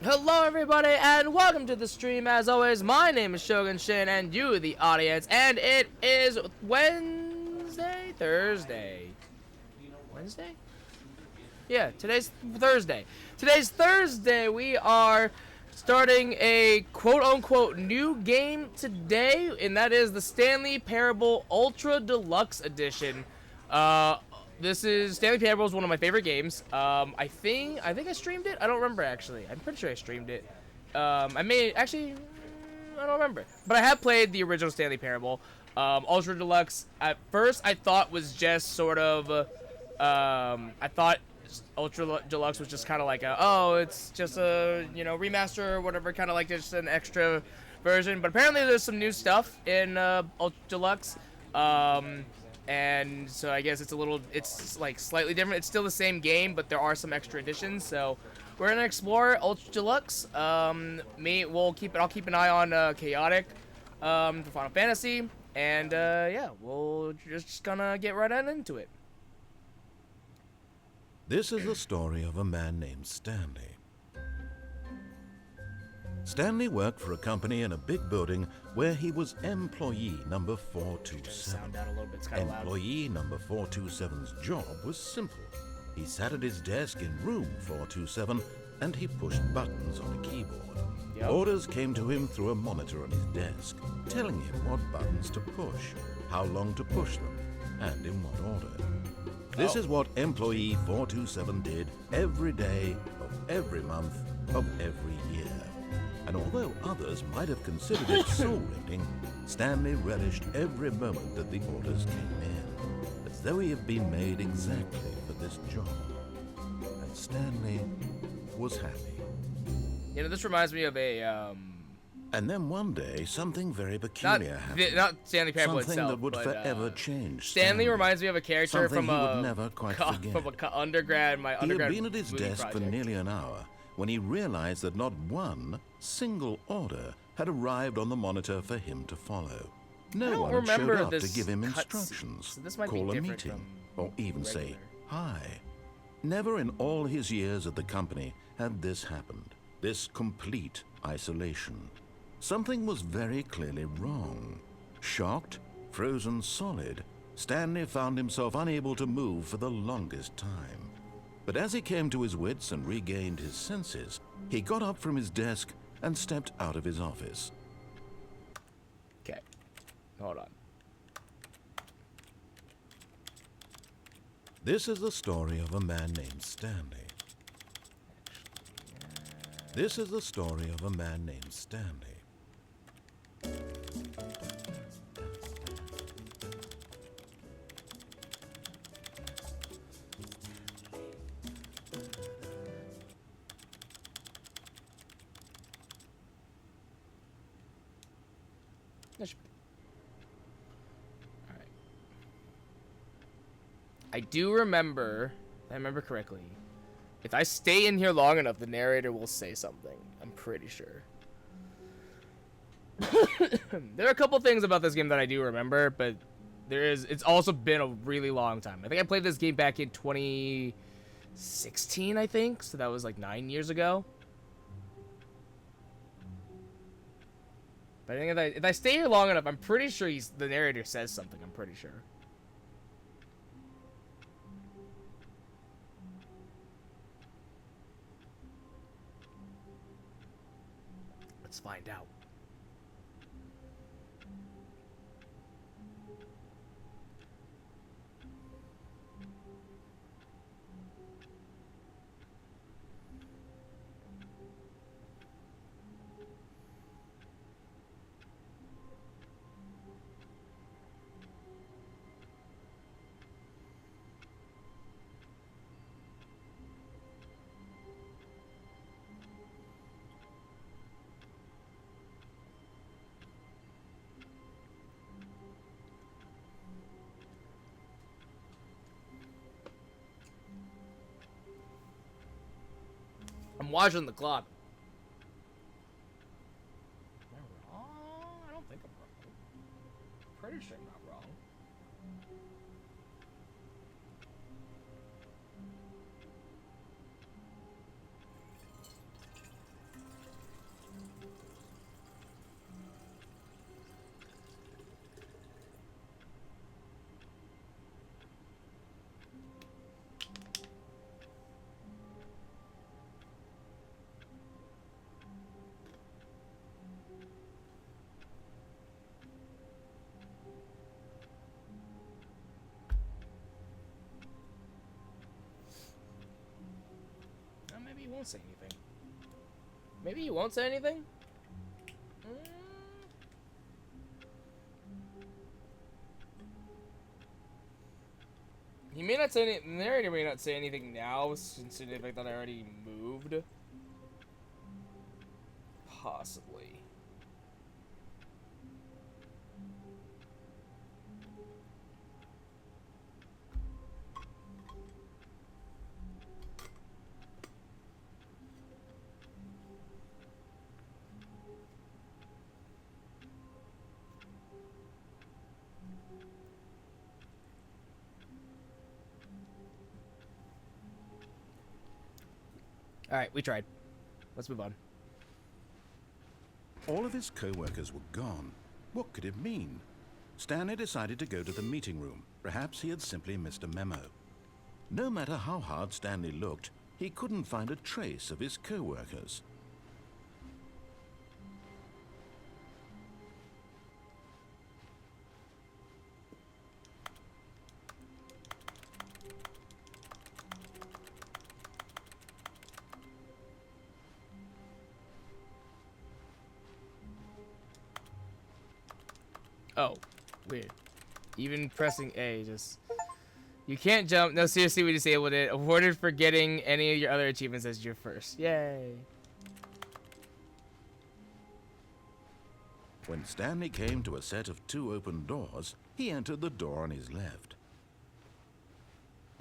Hello everybody and welcome to the stream. As always, my name is Shogun Shin and you the audience, and it is Wednesday? Yeah, today's Thursday. We are starting a quote-unquote new game today, and that is the Stanley Parable Ultra Deluxe Edition. This is Stanley Parable is one of my favorite games. I think I streamed it. I don't remember actually. I'm pretty sure I streamed it. I don't remember. But I have played the original Stanley Parable. Ultra Deluxe at first I thought was just sort of I thought Ultra Deluxe was just kind of like it's just a remaster or whatever, kind of like just an extra version. But apparently there's some new stuff in Ultra Deluxe. And so I guess it's like slightly different. It's still the same game, but there are some extra additions. So we're gonna explore Ultra Deluxe. I'll keep an eye on Chaotic for Final Fantasy, and yeah, we'll just gonna get right on into it. This is the story of a man named Stanley. Stanley worked for a company in a big building where he was employee number 427. Employee number 427's job was simple. He sat at his desk in room 427 and he pushed buttons on a keyboard. Yep. Orders came to him through a monitor on his desk, telling him what buttons to push, how long to push them, and in what order. This is what employee 427 did every day of every month of every year. And although others might have considered it soul-rending, Stanley relished every moment that the orders came in, as though he had been made exactly for this job. And Stanley was happy. This reminds me of a And then one day, something very peculiar happened. Not Stanley Parable something itself, that would but, forever change Stanley reminds me of a character something from he would never quite forget. From undergrad. My undergrad. He had been at his desk project for nearly an hour when he realized that not one single order had arrived on the monitor for him to follow. No one had showed up to give him instructions, so call a meeting, or even say hi. Never in all his years at the company had this happened, this complete isolation. Something was very clearly wrong. Shocked, frozen solid, Stanley found himself unable to move for the longest time. But as he came to his wits and regained his senses, he got up from his desk and stepped out of his office. Okay, hold on. This is the story of a man named Stanley. This is the story of a man named Stanley. Alright. I do remember, if I remember correctly, if I stay in here long enough, the narrator will say something. I'm pretty sure. There are a couple things about this game that I do remember, but it's also been a really long time. I think I played this game back in 2016, I think, so that was like 9 years ago. But I think if I stay here long enough, I'm pretty sure the narrator says something. I'm pretty sure. Let's find out. I'm watching the clock. Am I wrong? I don't think I'm wrong. Pretty sure I'm not wrong. won't say anything. Maybe he won't say anything? He may not say anything. The narrator may not say anything now, since the fact that I already moved. Possibly. Alright, we tried. Let's move on. All of his co-workers were gone. What could it mean? Stanley decided to go to the meeting room. Perhaps he had simply missed a memo. No matter how hard Stanley looked, he couldn't find a trace of his co-workers. Oh, weird. Even pressing A, just... You can't jump. No, seriously, we disabled it. Awarded for getting any of your other achievements as your first. Yay. When Stanley came to a set of 2 open doors, he entered the door on his left.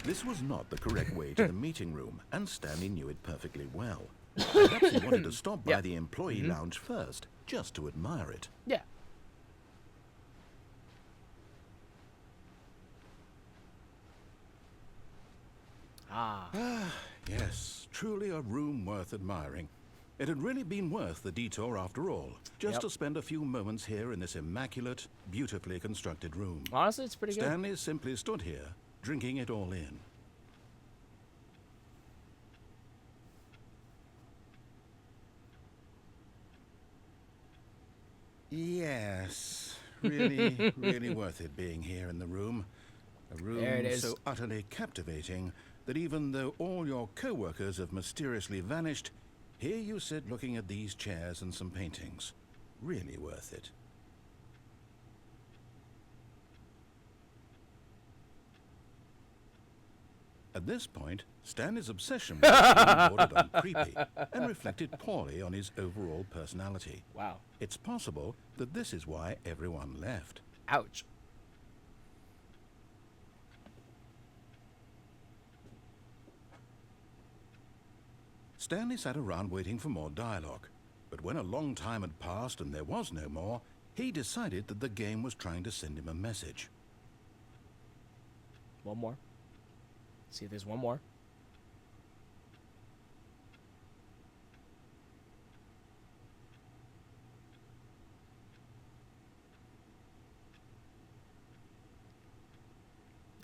This was not the correct way to the meeting room, and Stanley knew it perfectly well. Perhaps he wanted to stop by the employee lounge first, just to admire it. Yeah. Yes, truly a room worth admiring. It had really been worth the detour after all, just to spend a few moments here in this immaculate, beautifully constructed room. Honestly, it's pretty good. Stanley simply stood here, drinking it all in. Yes, really, really worth it being here in the room. A room so utterly captivating that even though all your co-workers have mysteriously vanished, here you sit looking at these chairs and some paintings. Really worth it. At this point, Stanley's obsession with the bordered on creepy and reflected poorly on his overall personality. Wow. It's possible that this is why everyone left. Ouch. Stanley sat around waiting for more dialogue, but when a long time had passed and there was no more, he decided that the game was trying to send him a message. One more. See if there's one more.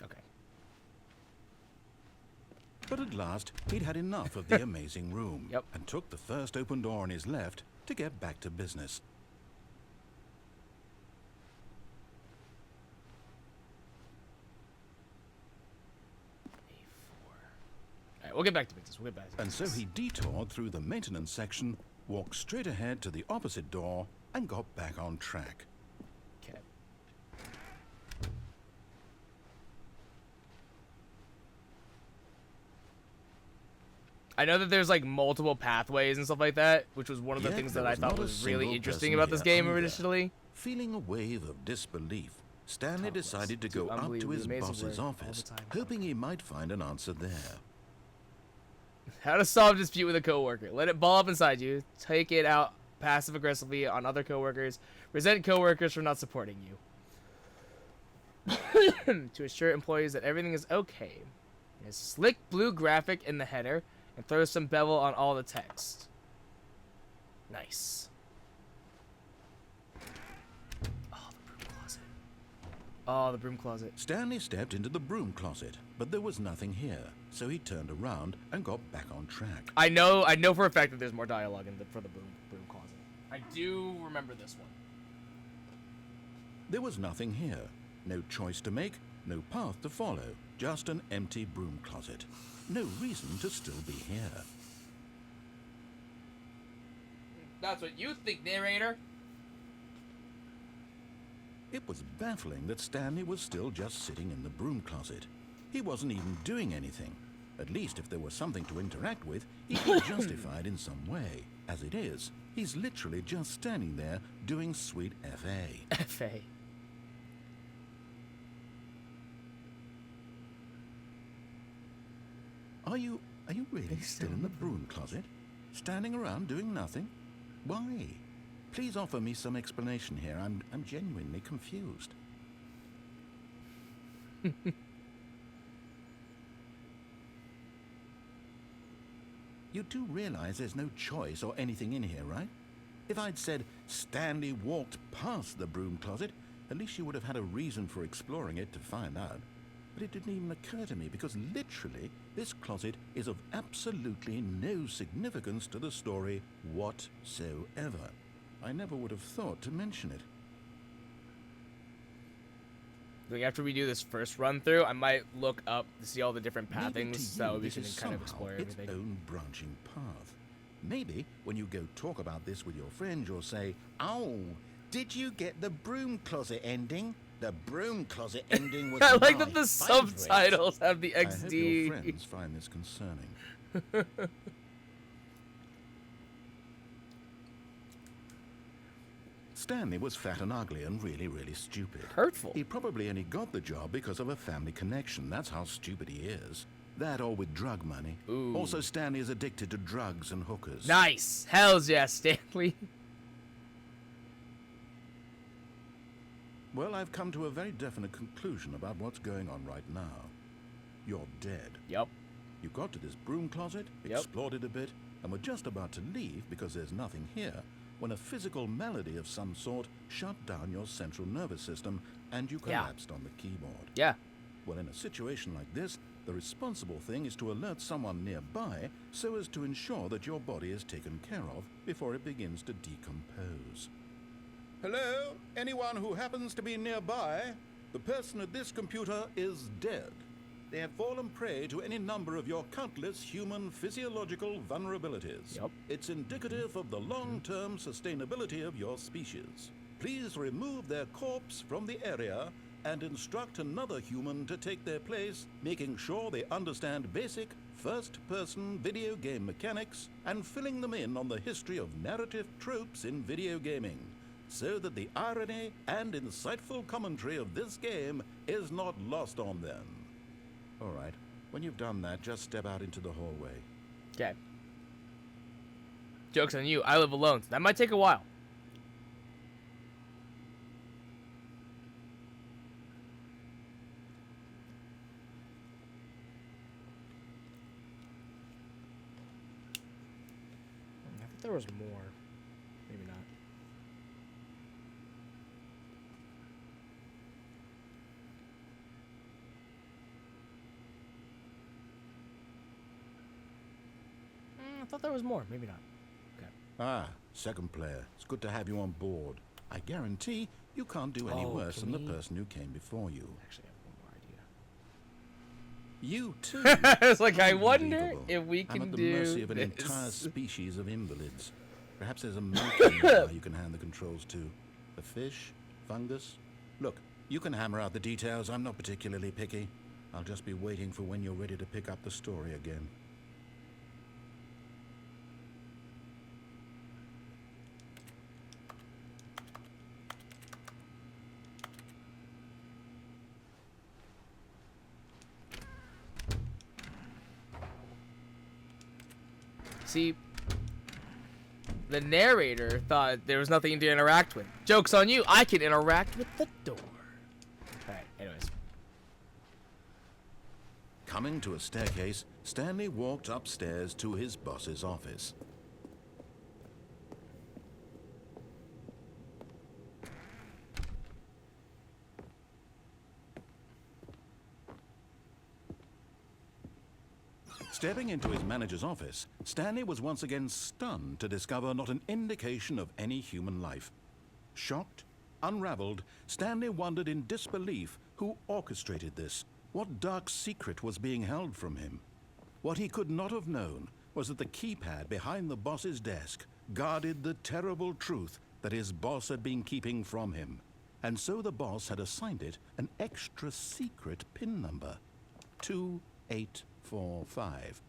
Okay. But at last, he'd had enough of the amazing room and took the first open door on his left to get back to business. Alright, we'll get back to business. We'll get back to And business. so he detoured through the maintenance section, walked straight ahead to the opposite door, and got back on track. Okay. I know that there's like multiple pathways and stuff like that, which was one of the things that I thought was really interesting about this game originally. Feeling a wave of disbelief, Stanley decided to go up to his boss's office, hoping he might find an answer there. How to solve a dispute with a coworker. Let it ball up inside you. Take it out passive-aggressively on other coworkers. Resent coworkers for not supporting you. To assure employees that everything is okay. A slick blue graphic in the header and throw some bevel on all the text. Nice. Oh, the broom closet. Oh, the broom closet. Stanley stepped into the broom closet, but there was nothing here, so he turned around and got back on track. I know for a fact that there's more dialogue for the broom closet. I do remember this one. There was nothing here. No choice to make, no path to follow, just an empty broom closet. No reason to still be here. That's what you think, narrator. It was baffling that Stanley was still just sitting in the broom closet. He wasn't even doing anything. At least if there was something to interact with, he'd be justified in some way. As it is, he's literally just standing there doing sweet FA. FA. Are you really still in the broom closet? Standing around doing nothing? Why? Please offer me some explanation here. I'm genuinely confused. You do realize there's no choice or anything in here, right? If I'd said Stanley walked past the broom closet, at least you would have had a reason for exploring it to find out. But it didn't even occur to me because literally this closet is of absolutely no significance to the story whatsoever. I never would have thought to mention it. Like after we do this first run through, I might look up to see all the different pathings so we can kind of explore everything. Its own branching path. Maybe when you go talk about this with your friend, you'll say, "Oh, did you get the broom closet ending? The broom closet ending was I like my that the favorite." subtitles have the I hope XD. your friends find this concerning. Stanley was fat and ugly and really, really stupid. Hurtful. He probably only got the job because of a family connection. That's how stupid he is. That or with drug money. Ooh. Also, Stanley is addicted to drugs and hookers. Nice. Hells yeah, Stanley. Well, I've come to a very definite conclusion about what's going on right now. You're dead. Yep. You got to this broom closet, explored it a bit, and were just about to leave because there's nothing here, when a physical malady of some sort shut down your central nervous system and you collapsed on the keyboard. Yeah. Well, in a situation like this, the responsible thing is to alert someone nearby so as to ensure that your body is taken care of before it begins to decompose. Hello? Anyone who happens to be nearby? The person at this computer is dead. They have fallen prey to any number of your countless human physiological vulnerabilities. Yep. It's indicative of the long-term sustainability of your species. Please remove their corpse from the area and instruct another human to take their place, making sure they understand basic first-person video game mechanics and filling them in on the history of narrative tropes in video gaming, so that the irony and insightful commentary of this game is not lost on them. All right, when you've done that, just step out into the hallway. Okay. Joke's on you. I live alone, so that might take a while. I thought there was more. Maybe not. I thought there was more. Maybe not. Okay. Ah, second player. It's good to have you on board. I guarantee you can't do any worse than the person who came before you. Actually, I have one more idea. You too. It's like, I wonder Unbelievable. if we I'm can at the do mercy of an this. entire species of invalids. Perhaps there's a monkey nearby you can hand the controls to. A fish? Fungus? Look, you can hammer out the details. I'm not particularly picky. I'll just be waiting for when you're ready to pick up the story again. See, the narrator thought there was nothing to interact with. Joke's on you. I can interact with the door. Alright, anyways. Coming to a staircase, Stanley walked upstairs to his boss's office. Stepping into his manager's office, Stanley was once again stunned to discover not an indication of any human life. Shocked, unraveled, Stanley wondered in disbelief who orchestrated this. What dark secret was being held from him? What he could not have known was that the keypad behind the boss's desk guarded the terrible truth that his boss had been keeping from him. And so the boss had assigned it an extra secret PIN number, 2845.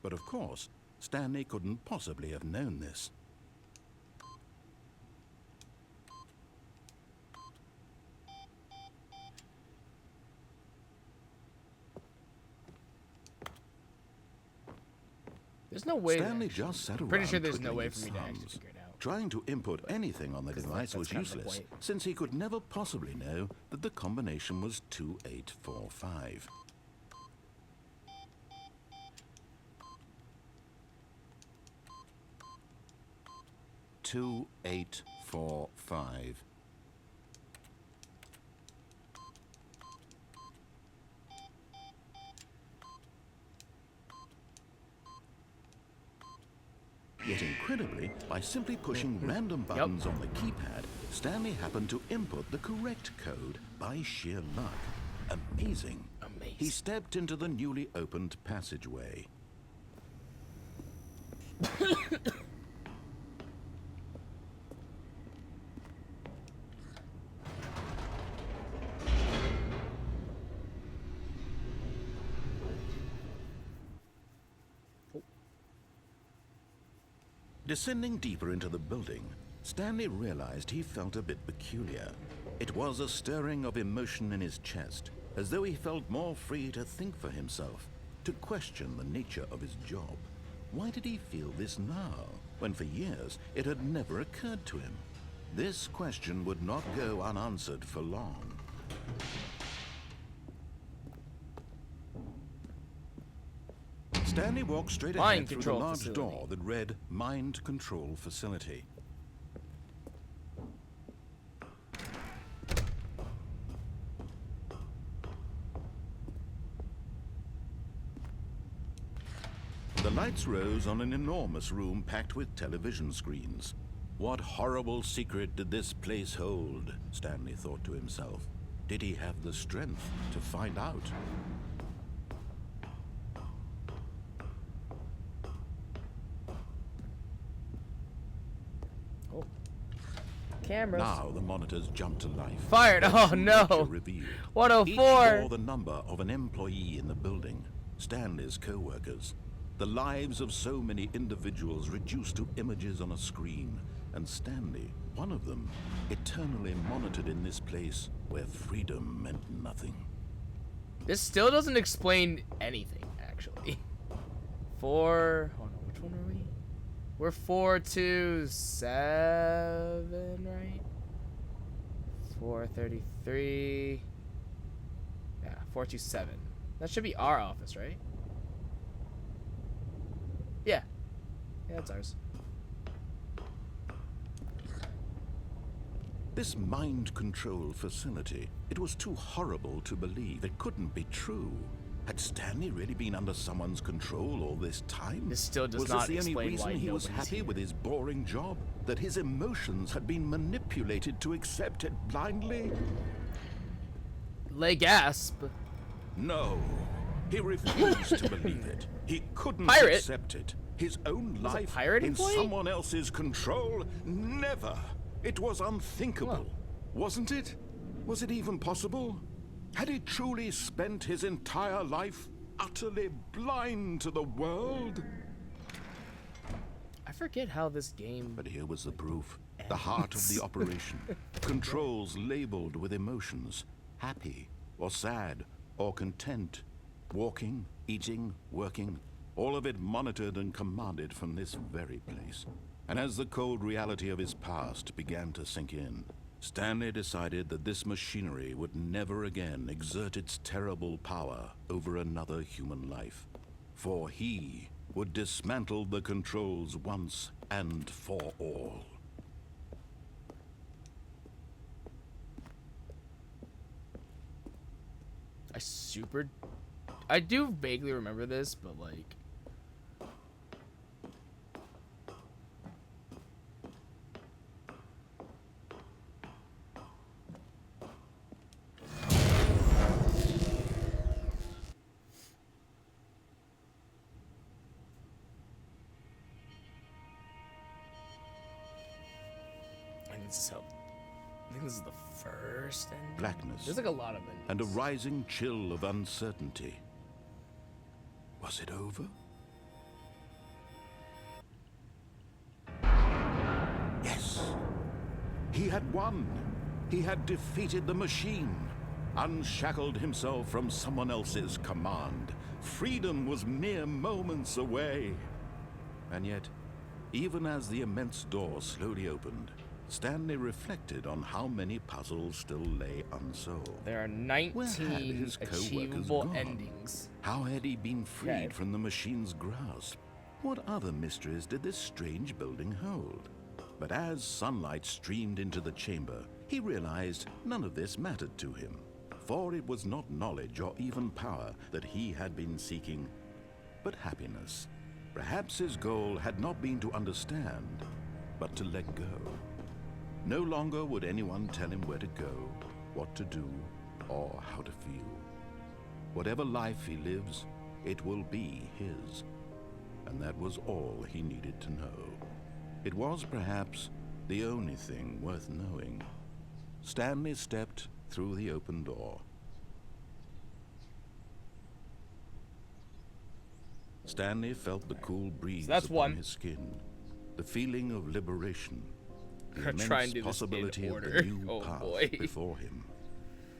But of course, Stanley couldn't possibly have known this. There's no way. Stanley just sat around. Pretty sure there's no twiddling way his for me to actually thumbs. figure it out. Trying to input anything on the device that's was kind of the useless, point. since he could never possibly know that the combination was 2845. Two, 8, 4, 5. Yet incredibly, by simply pushing random buttons on the keypad, Stanley happened to input the correct code by sheer luck. Amazing. Amazing. He stepped into the newly opened passageway. Descending deeper into the building, Stanley realized he felt a bit peculiar. It was a stirring of emotion in his chest, as though he felt more free to think for himself, to question the nature of his job. Why did he feel this now, when for years it had never occurred to him? This question would not go unanswered for long. Stanley walked straight ahead through the large door that read Mind Control Facility. The lights rose on an enormous room packed with television screens. What horrible secret did this place hold? Stanley thought to himself. Did he have the strength to find out? Cameras. Now the monitors jumped to life. Fired. Oh no. Revealed. 104. Each bore the number of an employee in the building. Stanley's co-workers. The lives of so many individuals reduced to images on a screen. And Stanley, one of them, eternally monitored in this place where freedom meant nothing. This still doesn't explain anything, actually. Hold on, which one are we? We're 427, right? 433. Yeah, 427. That should be our office, right? Yeah. Yeah, that's ours. This mind control facility, it was too horrible to believe. It couldn't be true. Had Stanley really been under someone's control all this time? This still does was not this the only explain why reason he was nobody's happy here. with his boring job? That his emotions had been manipulated to accept it blindly? Lay gasp. No. He refused to believe it. He couldn't Pirate? accept it. His own Was a life pirate in employee? someone else's control? Never. It was unthinkable. Huh. Wasn't it? Was it even possible? Had he truly spent his entire life utterly blind to the world? I forget how this game. But here was the proof. The heart of the operation. Controls labeled with emotions. Happy, or sad, or content. Walking, eating, working. All of it monitored and commanded from this very place. And as the cold reality of his past began to sink in, Stanley decided that this machinery would never again exert its terrible power over another human life. For he would dismantle the controls once and for all. I do vaguely remember this, but like. So, I think this is the first ending. Blackness. There's like a lot of endings. And a rising chill of uncertainty. Was it over? Yes. He had won. He had defeated the machine, unshackled himself from someone else's command. Freedom was mere moments away. And yet, even as the immense door slowly opened, Stanley reflected on how many puzzles still lay unsolved. There are Where had 19 his co-workers achievable gone? endings. How had he been freed Okay. from the machine's grasp? What other mysteries did this strange building hold? But as sunlight streamed into the chamber, he realized none of this mattered to him, for it was not knowledge or even power that he had been seeking, but happiness. Perhaps his goal had not been to understand, but to let go. No longer would anyone tell him where to go, what to do, or how to feel. Whatever life he lives, it will be his. And that was all he needed to know. It was perhaps the only thing worth knowing. Stanley stepped through the open door. Stanley felt the cool breeze So that's upon one. his skin, the feeling of liberation, the Gonna try and immense do this in possibility of order. the new Oh, path boy. before him.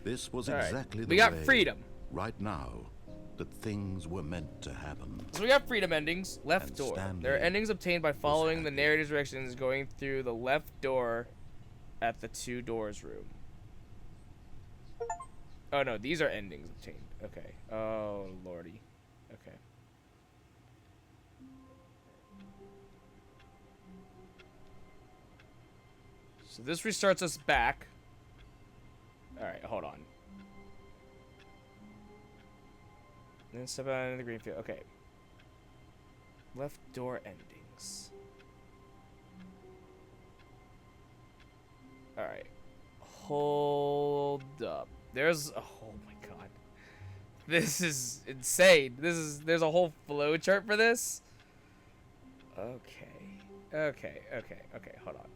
This was All right. exactly the We got way, freedom. right now, that things were meant to happen. So we got freedom endings. Left And door. Stanley There are endings obtained by following the happy. narrative directions going through the left door at the 2 doors room. Oh no, these are endings obtained. Okay. Oh lordy. Okay. So this restarts us back. Alright, hold on. Then step out into the green field. Okay. Left door endings. Alright. Hold up. There's oh my god. This is insane. There's a whole flow chart for this. Okay. Okay. Hold on.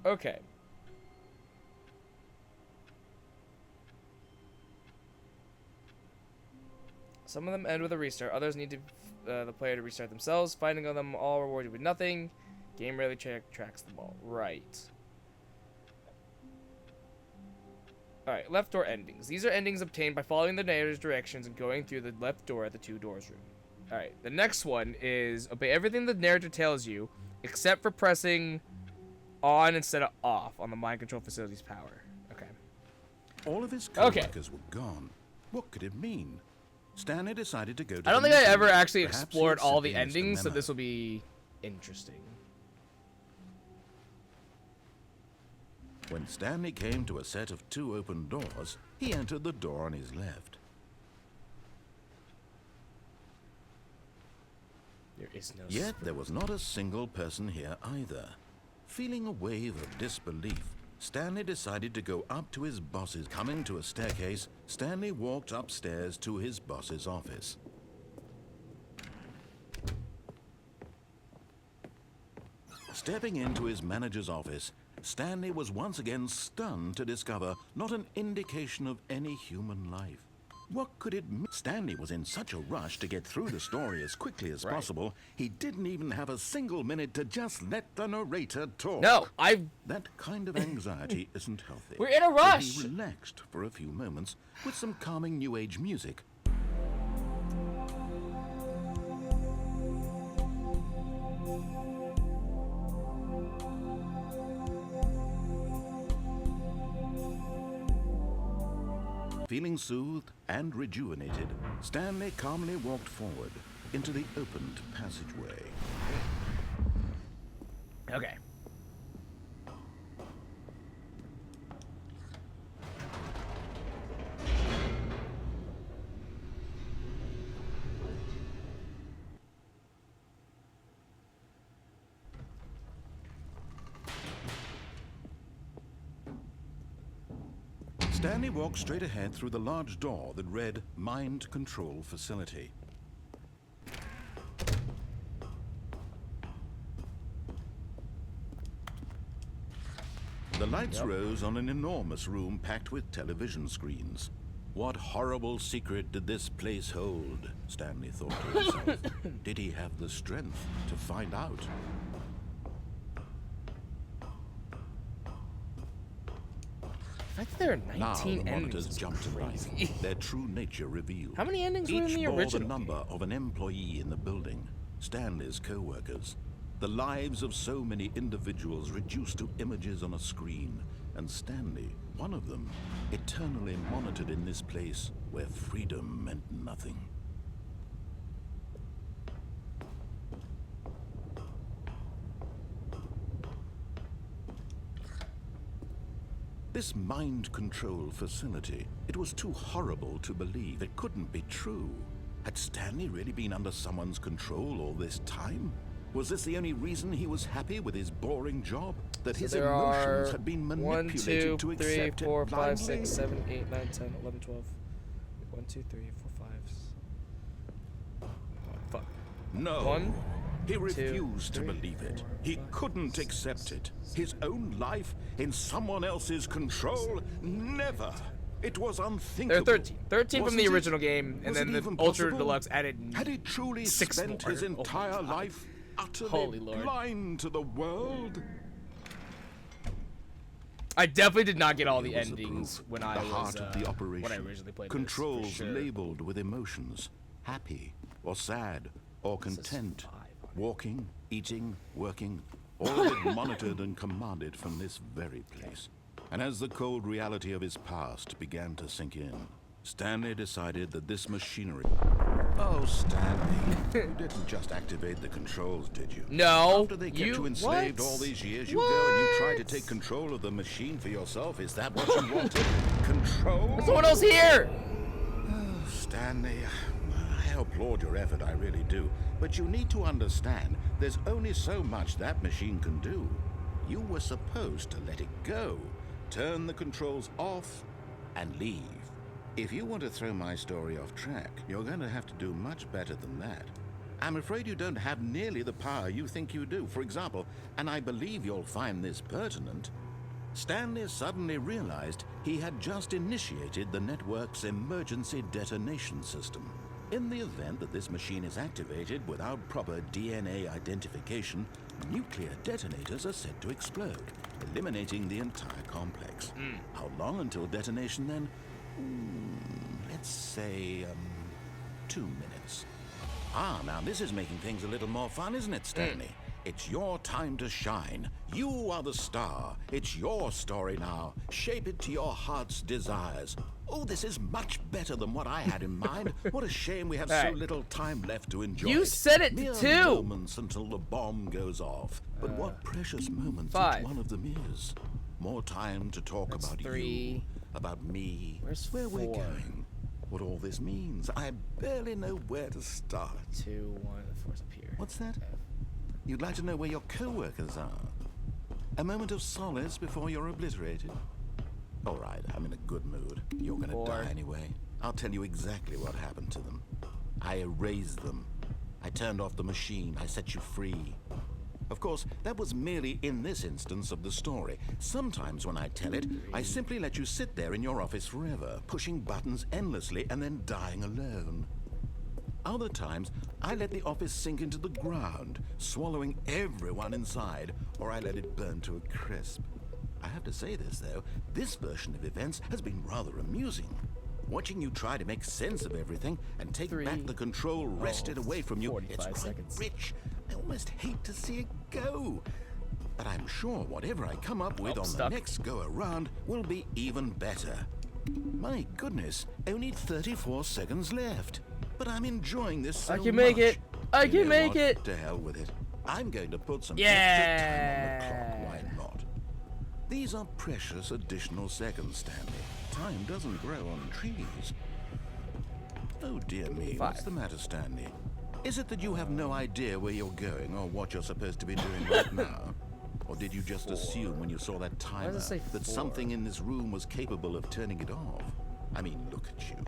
Okay. Some of them end with a restart. Others need to the player to restart themselves. Finding them all reward you with nothing. Game rarely tracks them all. Right. Alright, left door endings. These are endings obtained by following the narrator's directions and going through the left door at the 2 doors room. Alright, the next one is obey everything the narrator tells you, except for pressing on instead of off on the mind control facility's power. Okay. All of his Okay. co-workers were gone. What could it mean? Stanley decided to go to I don't the think I meeting. ever actually Perhaps he explored had all the simply missed a endings, so memo. this will be interesting. When Stanley came to a set of 2 open doors, he entered the door on his left. There is no Yet there was not a single person here either. Feeling a wave of disbelief, Stanley decided to go up to his boss's. Coming to a staircase, Stanley walked upstairs to his boss's office. Stepping into his manager's office, Stanley was once again stunned to discover not an indication of any human life. What could it mean? Stanley was in such a rush to get through the story as quickly as Right. possible, he didn't even have a single minute to just let the narrator talk. No, That kind of anxiety isn't healthy. We're in a So rush. he relaxed for a few moments with some calming New Age music. Feeling soothed and rejuvenated, Stanley calmly walked forward into the opened passageway. okay. Stanley walked straight ahead through the large door that read Mind Control Facility. The lights rose on an enormous room packed with television screens. What horrible secret did this place hold? Stanley thought to himself. Did he have the strength to find out? I think there are 19 Now the endings. monitors jumped to life, their true nature revealed. How many endings were in Each the bore original the number game? of an employee in the building, Stanley's co-workers. The lives of so many individuals reduced to images on a screen, and Stanley, one of them, eternally monitored in this place where freedom meant nothing. This mind control facility, it was too horrible to believe. It couldn't be true. Had Stanley really been under someone's control all this time? Was this the only reason he was happy with his boring job? That his there emotions are had been 1, manipulated 2, to 3, accept 4, it 5, blindly? 6, 7, 8, 9, 10, 11, 12. 1, 2, 3, 4, 5. Fuck. No. 1, He 2, refused to 3, believe it. 4, He 5, couldn't 6, accept it. His own life in someone else's control? Never. It was There are unthinkable. 13. 13 from Wasn't the it? original game, and Was then it the even Ultra possible? Deluxe added Had he truly 6 spent more. his Oh my entire God. life utterly Holy Lord. blind to the world? I definitely did not get all the Here was endings proof, when the I was heart of the operation. when I originally played Controls this, for sure. labeled with emotions, happy or sad or This is content, 5 on it. walking, eating, working, all of it monitored and commanded from this very place. And as the cold reality of his past began to sink in, Stanley decided that this machinery... Oh, Stanley, you didn't just activate the controls, did you? No. After they kept you enslaved all these years, you go and you try to take control of the machine for yourself? Is that what you wanted? Control? There's someone else here! Stanley, I applaud your effort, I really do. But you need to understand, there's only so much that machine can do. You were supposed to let it go, turn the controls off, and leave. If you want to throw my story off track, you're going to have to do much better than that. I'm afraid you don't have nearly the power you think you do. For example, and I believe you'll find this pertinent, Stanley suddenly realized he had just initiated the network's emergency detonation system. In the event that this machine is activated without proper DNA identification, nuclear detonators are said to explode, eliminating the entire complex. How long until detonation then? Let's say, 2 minutes. Ah, now this is making things a little more fun, isn't it, Stanley? It's your time to shine. You are the star. It's your story now. Shape it to your heart's desires. Oh, this is much better than what I had in mind. What a shame we have so little time left to enjoy. You said it Mere too. moments until the bomb goes off. But what precious moments 5. each one of them is. More time to talk That's about 3. you, about me, Where's where we're 4? going, what all this means. I barely know where to start. 2, 1, 4's up here. What's that? You'd like to know where your co-workers are? A moment of solace before you're obliterated? All right, I'm in a good mood. You're gonna 4. die anyway. I'll tell you exactly what happened to them. I erased them. I turned off the machine. I set you free. Of course, that was merely in this instance of the story. Sometimes when I tell it, I simply let you sit there in your office forever, pushing buttons endlessly and then dying alone. Other times, I let the office sink into the ground, swallowing everyone inside, or I let it burn to a crisp. I have to say this, though, this version of events has been rather amusing. Watching you try to make sense of everything and take 3. back the control wrested away from you, it's 45 quite seconds. rich. I almost hate to see it go. But I'm sure whatever I come up with on stuck. the next go-around will be even better. My goodness, only 34 seconds left. But I'm enjoying this so I can make much. it. I You can know make what? it. To hell with it. I'm going to put some Yeah. extra time on the clock. Why not? These are precious additional seconds, Stanley. Time doesn't grow on trees. Oh dear me, 5. what's the matter, Stanley? Is it that you have no idea where you're going or what you're supposed to be doing right now? Or did you just 4. assume when you saw that timer does it say that 4? something in this room was capable of turning it off? I mean, look at you.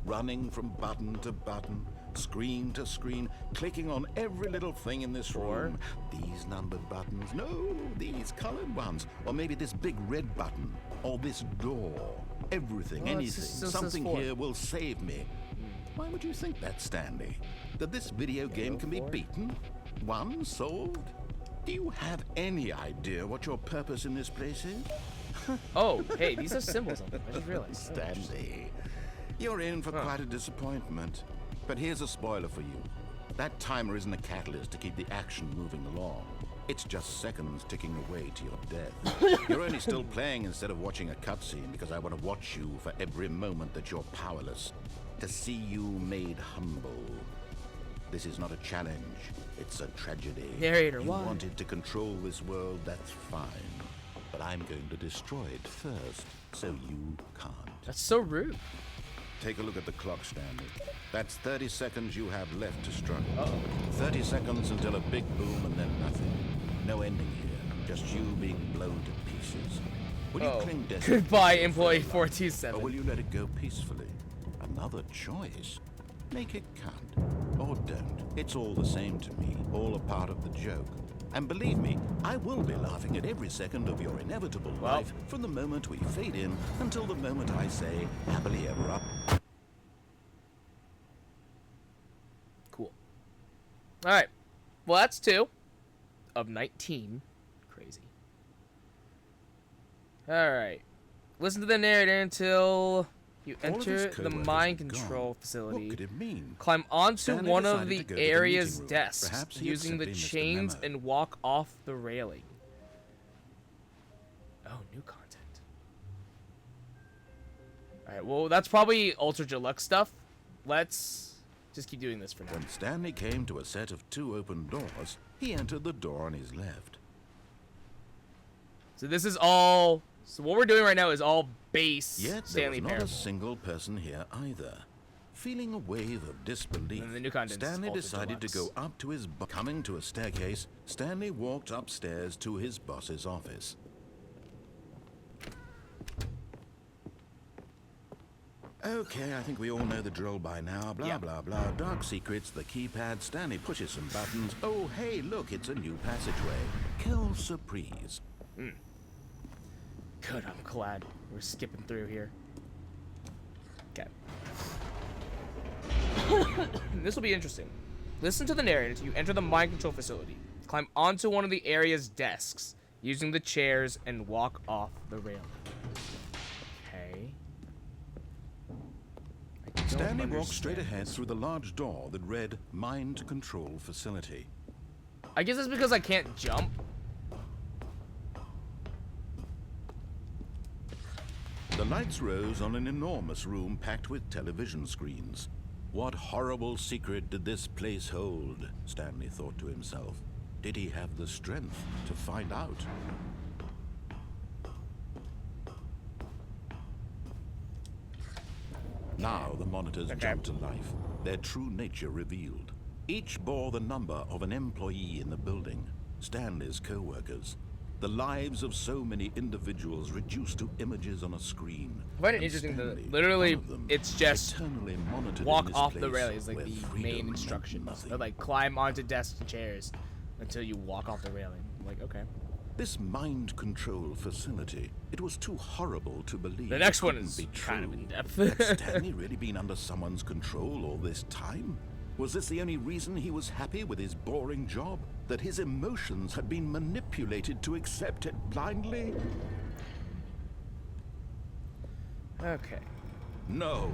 Running from button to button, screen to screen, clicking on every little thing in this 4. room. These numbered buttons. No, these colored ones. Or maybe this big red button. Or this door. Everything, Well, anything. Something 4. here will save me. Why would you think that, Stanley? That this video game can be 4. beaten? Won? Solved? Do you have any idea what your purpose in this place is? Oh, hey, these are symbols on them. I just realized. Stanley, you're in for quite a disappointment. But here's a spoiler for you. That timer isn't a catalyst to keep the action moving along. It's just seconds ticking away to your death. You're only still playing instead of watching a cutscene because I want to watch you for every moment that you're powerless. To see you made humble. This is not a challenge. It's a tragedy. Narrator, you why? wanted to control this world, that's fine. But I'm going to destroy it first, so you can't. That's so rude. Take a look at the clock, Stanley. That's 30 seconds you have left to struggle. Uh-oh. 30 seconds until a big boom and then nothing. No ending here, just you being blown to pieces. Will you cling desperately Goodbye, to your employee life, 427. or will you let it go peacefully? Another choice. Make it count, or don't. It's all the same to me, all a part of the joke. And believe me, I will be laughing at every second of your inevitable life from the moment we fade in until the moment I say, happily ever up. Cool. Alright. Well, that's 2 of 19. Crazy. Alright. Listen to the narrator until you All of his enter the coworkers mind are gone. control facility. What could it mean? Climb onto Stanley one of decided the to go to the area's meeting room. desks Perhaps he had using the simply missed a chains memo. and walk off the railing. Oh, new content. Alright, well, that's probably Ultra Deluxe stuff. Let's just keep doing this for now. When Stanley came to a set of 2 open doors, he entered the door on his left. So this is all... So what we're doing right now is all base Yet there Stanley was not Parable. a single person here either. Feeling a wave of disbelief, And the new content's Stanley Ultra decided to Deluxe. go up to his coming to a staircase, Stanley walked upstairs to his boss's office. Okay, I think we all know the drill by now. Blah, blah, blah. Dark secrets, the keypad. Stanley pushes some buttons. Oh, hey, look, it's a new passageway. Kill surprise. Good, I'm glad we're skipping through here. Okay. This will be interesting. Listen to the narrator until you enter the mind control facility. Climb onto one of the area's desks using the chairs and walk off the railing. Okay. I don't Stanley walked straight understand ahead this. through the large door that read Mind Control Facility. I guess it's because I can't jump. The lights rose on an enormous room packed with television screens. What horrible secret did this place hold? Stanley thought to himself. Did he have the strength to find out? Now the monitors jumped to life, their true nature revealed. Each bore the number of an employee in the building, Stanley's co-workers. The lives of so many individuals reduced to images on a screen. I find it And interesting Stanley, that literally one of them, it's just eternally monitored in walk this off the place railings, like where the freedom main meant instructions. nothing. Or like climb onto desks and chairs until you walk off the railing. Like, okay. This mind control facility, it was too horrible to believe. The next it one couldn't is be kind of true. in depth. Had Stanley really been under someone's control all this time? Was this the only reason he was happy with his boring job? That his emotions had been manipulated to accept it blindly? Okay. No.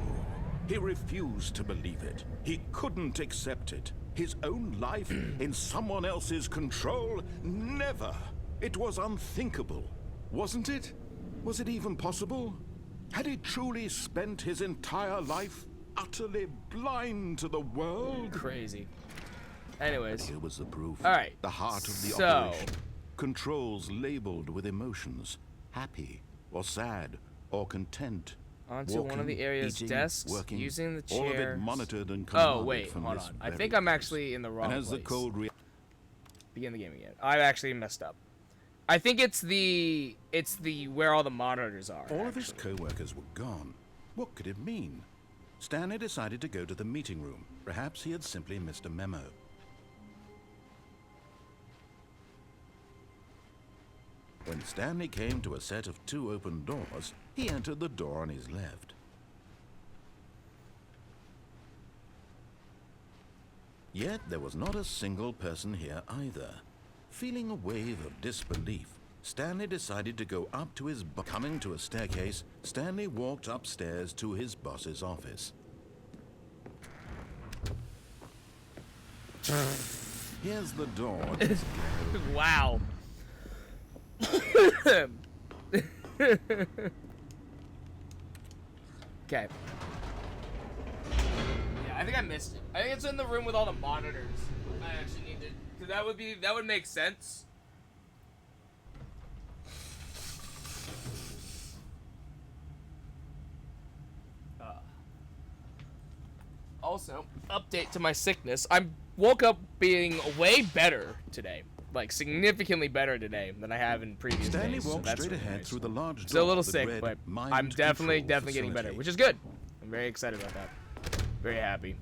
He refused to believe it. He couldn't accept it. His own life in someone else's control? Never. It was unthinkable. Wasn't it? Was it even possible? Had he truly spent his entire life utterly blind to the world? Crazy. Anyways. Here was the proof. All right. The heart of the So- operation. Controls labeled with emotions. Happy, or sad, or content. Onto one of the area's eating, desks, working, using the all of it chairs. monitored and Oh, commanded wait, from hold this on. I very think I'm place. actually in the wrong And as place. the cold Begin the game again. I actually messed up. I think it's the where all the monitors are. All of his actually. co-workers were gone. What could it mean? Stanley decided to go to the meeting room. Perhaps he had simply missed a memo. When Stanley came to a set of 2 open doors, he entered the door on his left. Yet there was not a single person here either. Feeling a wave of disbelief, Stanley decided to go up to his coming to a staircase, Stanley walked upstairs to his boss's office. Here's the door. Wow. Okay. Yeah, I think I missed it. I think it's in the room with all the monitors. I actually need to, cause that would make sense. Also, update to my sickness. I woke up being way better today. Like, significantly better today than I have in previous Stanley days. walked So that's straight really ahead nice. through the large door. Still a little that sick, read but Mind I'm definitely Control getting better, Facility. which is good. I'm very excited about that. Very happy.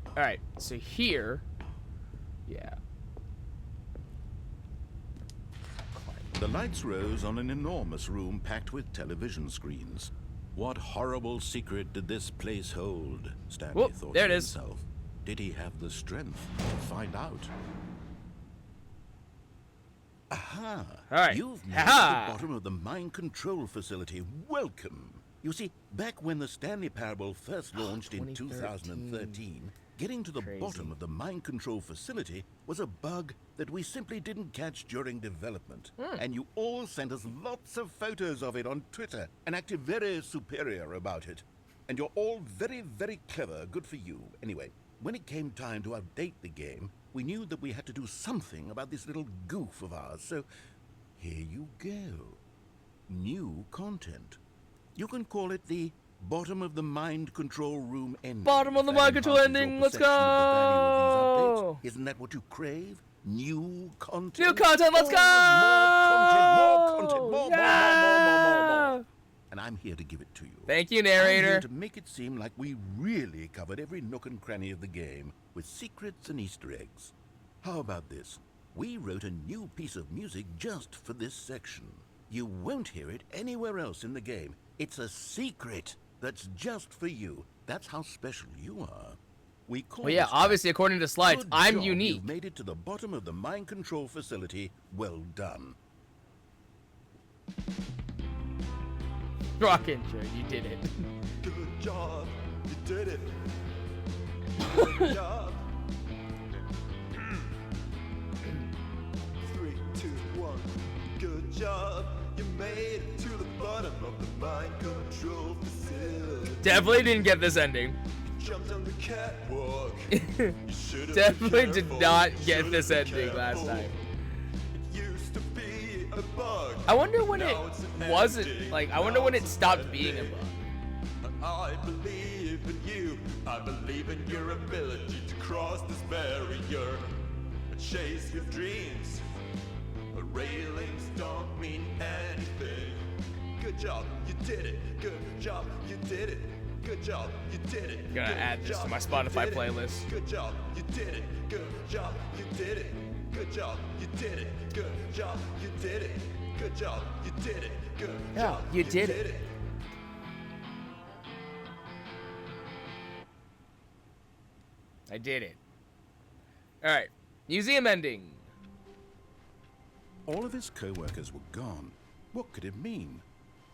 All right, so here, yeah. The lights rose on an enormous room packed with television screens. What horrible secret did this place hold? Stanley Whoop, thought there to it is. himself. Did he have the strength to find out? Aha! All right. You've made Ha-ha! the bottom of the mind control facility. Welcome. You see, back when the Stanley Parable first launched in 2013, getting to the Crazy. bottom of the mind control facility was a bug that we simply didn't catch during development. And you all sent us lots of photos of it on Twitter and acted very superior about it. And you're all very, very clever. Good for you. Anyway, when it came time to update the game, we knew that we had to do something about this little goof of ours. So here you go. New content. You can call it the bottom of the mind control room ending. Bottom of the if that mind control enhances your ending, let's perception of the value of these go! updates. Isn't that what you crave? New content. New content, let's go! More content, more. Yeah! And I'm here to give it to you. Thank you, I'm here narrator. to make it seem like we really covered every nook and cranny of the game with secrets and Easter eggs. How about this? We wrote a new piece of music just for this section. You won't hear it anywhere else in the game. It's a secret that's just for you. That's how special you are. We call Well, yeah, this track, obviously, according to slides, Good I'm job, unique. You've made it to the bottom of the mind control facility. Well done. Rock intro, you did it. Good job, you did it. Good job. 3, 2, 1. Good job, you made it to the bottom of the mind control facility. Definitely didn't get this ending. Jumped on the catwalk. You should've Definitely been did careful. not You get should've this been ending last careful. time. It used to be a bug. I wonder when Now it's an it wasn't, ending. like, I wonder when Now it it's stopped an being a ending. bug. I believe in you. I believe in your ability to cross this barrier and chase your dreams. The railings don't mean anything. Good job, you did it. Good job, you did it. Good job, you did it. Gonna Good add this to job, my you Spotify did it. playlist. Good job, you did it. Good job, you did it. Good job, you did it. Good job, you did it. Good job, you did it. Good Yeah, job, you did it. I did it. Alright, museum ending. All of his co-workers were gone. What could it mean?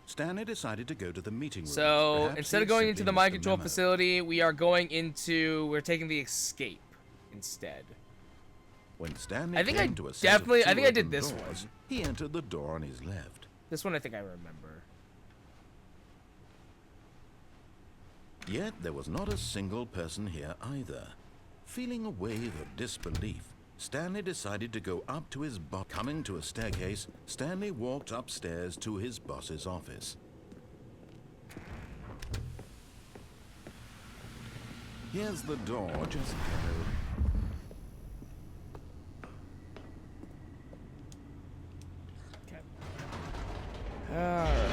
Stanley decided to go to the meeting room. So, Perhaps instead he of going simply into the missed mind a control memo. facility, we're taking the escape instead. When Stanley I think came I to a set of 2 I think I did open this doors, one. he entered the door on his left. This one I think I remember. Yet there was not a single person here either. Feeling a wave of disbelief, Stanley decided to go up to his boss. Coming to a staircase, Stanley walked upstairs to his boss's office. Here's the door, just go. Okay. Alright.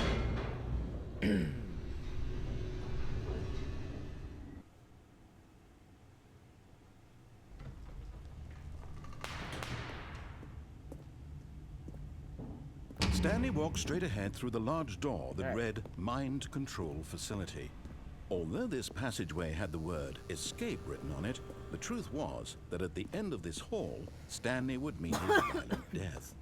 Stanley walked straight ahead through the large door that Right. read Mind Control Facility. Although this passageway had the word escape written on it, the truth was that at the end of this hall, Stanley would meet his violent death.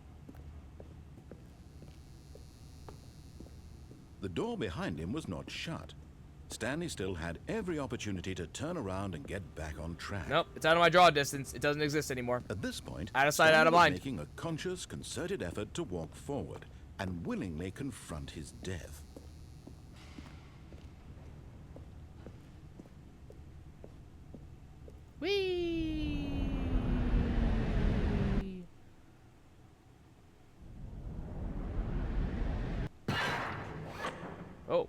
The door behind him was not shut. Stanley still had every opportunity to turn around and get back on track. Nope, it's out of my draw distance. It doesn't exist anymore. At this point, Out of sight, Stanley out of was mind. making a conscious, concerted effort to walk forward and willingly confront his death. Whee! Oh.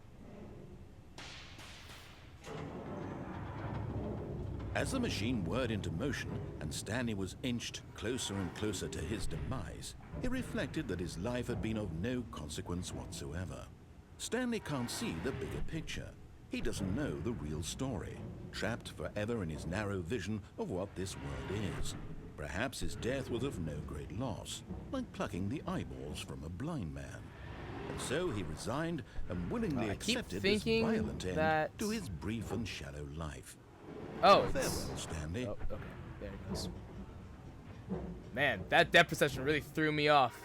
As the machine whirred into motion and Stanley was inched closer and closer to his demise, he reflected that his life had been of no consequence whatsoever. Stanley can't see the bigger picture. He doesn't know the real story, trapped forever in his narrow vision of what this world is. Perhaps his death was of no great loss, like plucking the eyeballs from a blind man. And so he resigned and willingly I keep accepted this thinking violent end that- to his brief and shallow life. Oh, it's... Farewell, Stanley. Oh, okay. There it goes. Man, that depth perception really threw me off.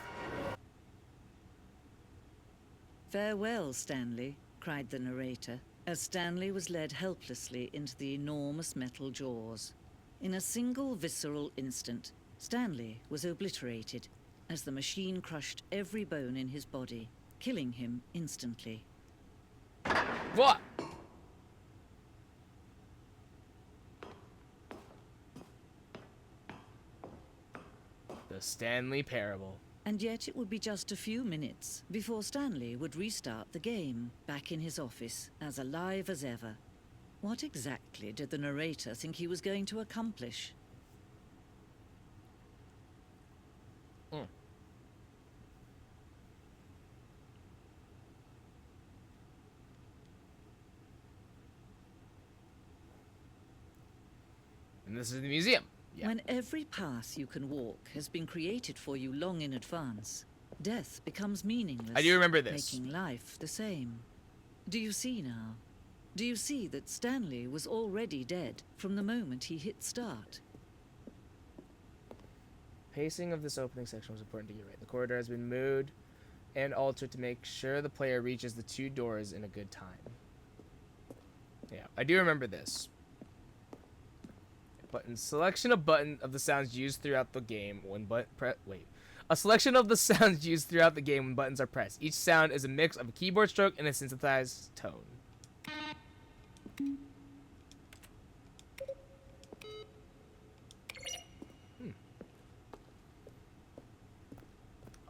Farewell, Stanley, cried the narrator, as Stanley was led helplessly into the enormous metal jaws. In a single visceral instant, Stanley was obliterated as the machine crushed every bone in his body, killing him instantly. What? The Stanley Parable. And yet it would be just a few minutes before Stanley would restart the game, back in his office, as alive as ever. What exactly did the narrator think he was going to accomplish? And this is the museum. Yeah. When every path you can walk has been created for you long in advance, death becomes meaningless. I do remember this. Making life the same. Do you see now? Do you see that Stanley was already dead from the moment he hit start? Pacing of this opening section was important to get right. The corridor has been moved and altered to make sure the player reaches the two doors in a good time. Yeah, I do remember this. Button selection of button of the sounds used throughout the game when a selection of the sounds used throughout the game when buttons are pressed. Each sound is a mix of a keyboard stroke and a synthesized tone.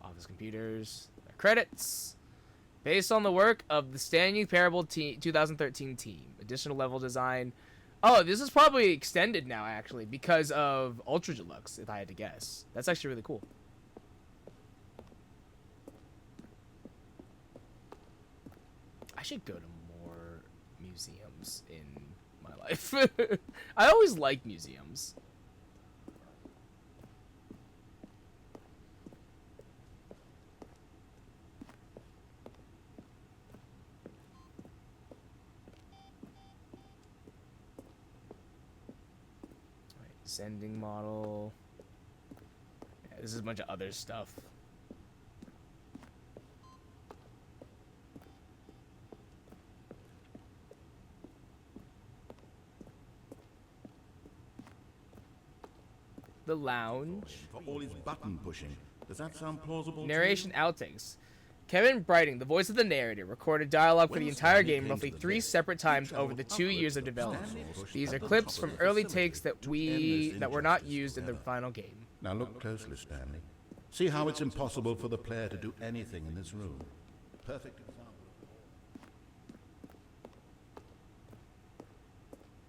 Office computers. Credits. Based on the work of the Stanley Parable 2013 team. Additional level design. Oh, this is probably extended now, actually, because of Ultra Deluxe, if I had to guess. That's actually really cool. I should go to more museums in my life. I always like museums. Sending model. Yeah, this is a bunch of other stuff. The lounge. For all his button pushing. Does that sound plausible? to Narration you? outtakes. Kevin Brighting, the voice of the narrator, recorded dialogue for the When entire Stanley game came roughly to the 3 deck, separate times he over the traveled 2 years of upwards development. Stanley pushed These at are the clips top from of the early facility takes that to endless were not injustice used in the together. final game. Now look closely, Stanley. See how it's impossible for the player to do anything in this room. Perfect example.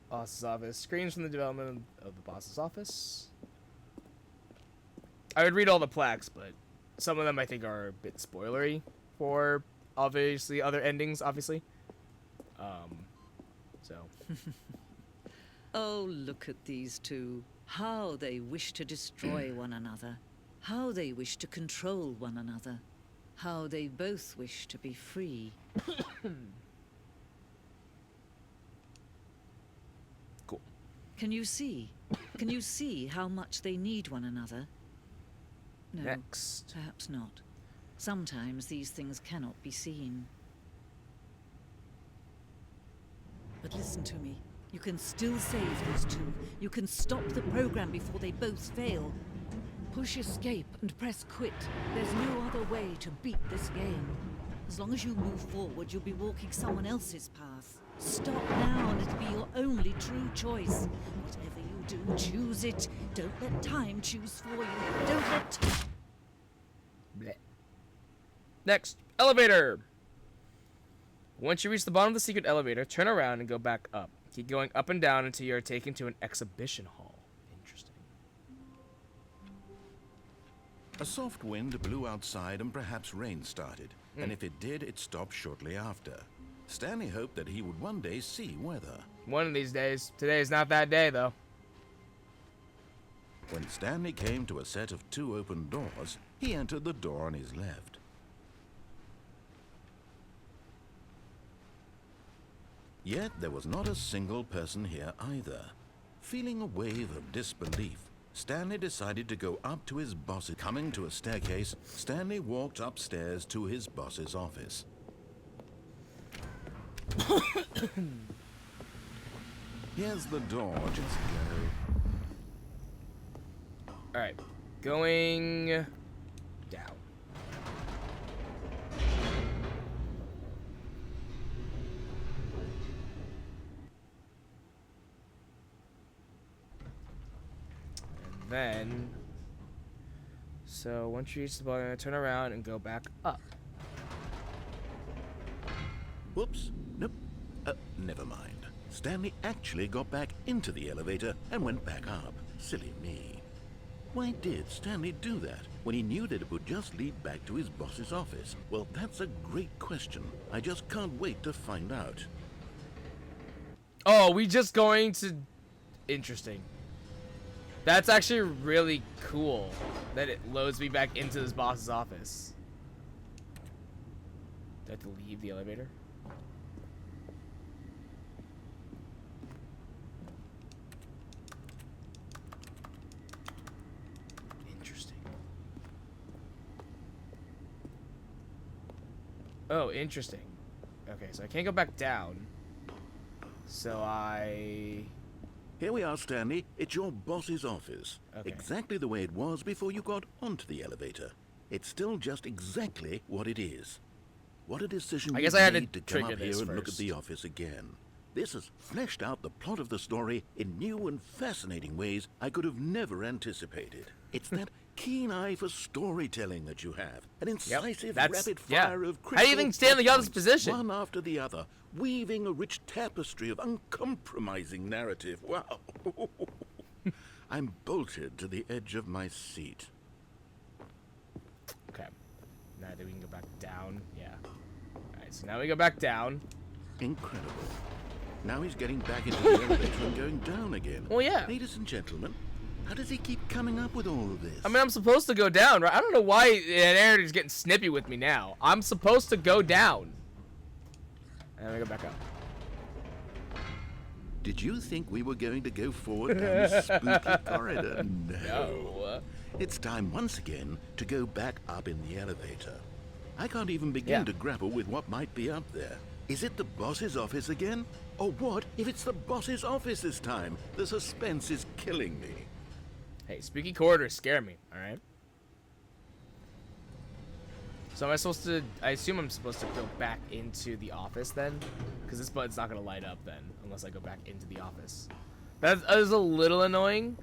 Boss's office. Screens from the development of the boss's office. I would read all the plaques, but some of them I think are a bit spoilery for obviously other endings, obviously. So. Oh, look at these two. How they wish to destroy one another. How they wish to control one another. How they both wish to be free. Cool. Can you see? Can you see how much they need one another? No, Next. perhaps not. Sometimes these things cannot be seen. But listen to me. You can still save these two. You can stop the program before they both fail. Push escape and press quit. There's no other way to beat this game. As long as you move forward, you'll be walking someone else's path. Stop now and it'll be your only true choice. Whatever you do, choose it. Don't let time choose for you. Don't let... Bleh. Next, elevator. Once you reach the bottom of the secret elevator, turn around and go back up. Keep going up and down until you're taken to an exhibition hall. Interesting. A soft wind blew outside and perhaps rain started. And if it did, it stopped shortly after. Stanley hoped that he would one day see weather. One of these days. Today is not that day, though. When Stanley came to a set of 2 open doors, he entered the door on his left. Yet there was not a single person here either. Feeling a wave of disbelief, Stanley decided to go up to his boss. Coming to a staircase, Stanley walked upstairs to his boss's office. Here's the door, just go. Alright. Going down. And then, so once you reach the bottom, turn around and go back up. Whoops. Nope. Never mind. Stanley actually got back into the elevator and went back up. Silly me. Why did Stanley do that when he knew that it would just lead back to his boss's office? Well, that's a great question. I just can't wait to find out. Oh, we just going to... Interesting. That's actually really cool that it loads me back into this boss's office. Do I have to leave the elevator? Interesting. Oh, interesting. Okay, so I can't go back down. So Here we are, Stanley. It's your boss's office. Okay. Exactly the way it was before you got onto the elevator. It's still just exactly what it is. What a decision I you guess I had to made to come trigger up here this and look at first. the office again. This has fleshed out the plot of the story in new and fascinating ways I could have never anticipated. It's that keen eye for storytelling that you have. An incisive, that's- rapid yeah. fire of How do you think Stanley got this position? One after the other, weaving a rich tapestry of uncompromising narrative. Wow. I'm bolted to the edge of my seat. okay. Now that we can go back down. Yeah. Alright, so now we go back down. Incredible. Now he's getting back into the elevator and going down again. Well, yeah. Ladies and gentlemen, how does he keep coming up with all of this? I mean, I'm supposed to go down, right? I don't know why Aaron is getting snippy with me now. I'm supposed to go down. And then we go back up. Did you think we were going to go forward down this spooky corridor? No. It's time once again to go back up in the elevator. I can't even begin Yeah. to grapple with what might be up there. Is it the boss's office again? Or what if it's the boss's office this time? The suspense is killing me. Hey, spooky corridors scare me, alright? So am I supposed to... I assume I'm supposed to go back into the office then? Because this button's not going to light up then, unless I go back into the office. That is a little annoying.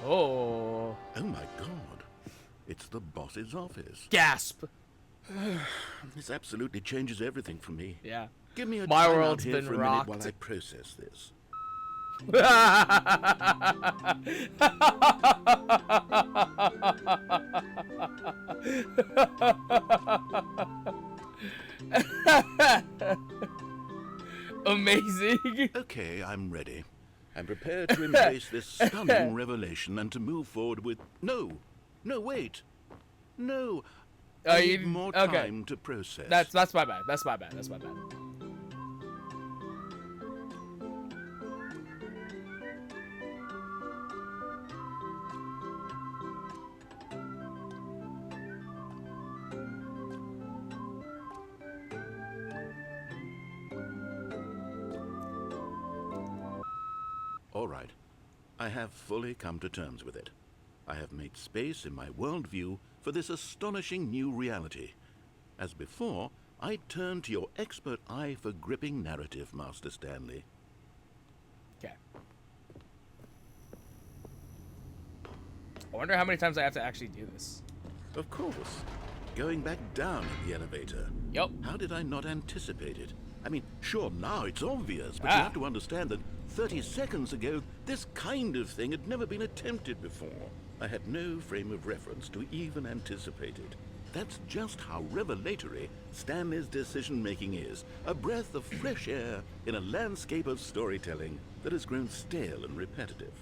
Oh. Oh my god. It's the boss's office. Gasp. This absolutely changes everything for me. Yeah. Give me a My time out world's here been for a minute rocked. while I process this. Amazing. Okay, I'm ready. I'm prepared to embrace this stunning revelation and to move forward with... No, wait. No, I need more time to process. That's my bad. That's my bad. All right. I have fully come to terms with it. I have made space in my worldview for this astonishing new reality. As before, I turn to your expert eye for gripping narrative, Master Stanley. Okay. I wonder how many times I have to actually do this. Of course. Going back down in the elevator. Yup. How did I not anticipate it? I mean, sure, now it's obvious, but you have to understand that 30 seconds ago, this kind of thing had never been attempted before. I had no frame of reference to even anticipate it. That's just how revelatory Stanley's decision-making is. A breath of fresh air in a landscape of storytelling that has grown stale and repetitive.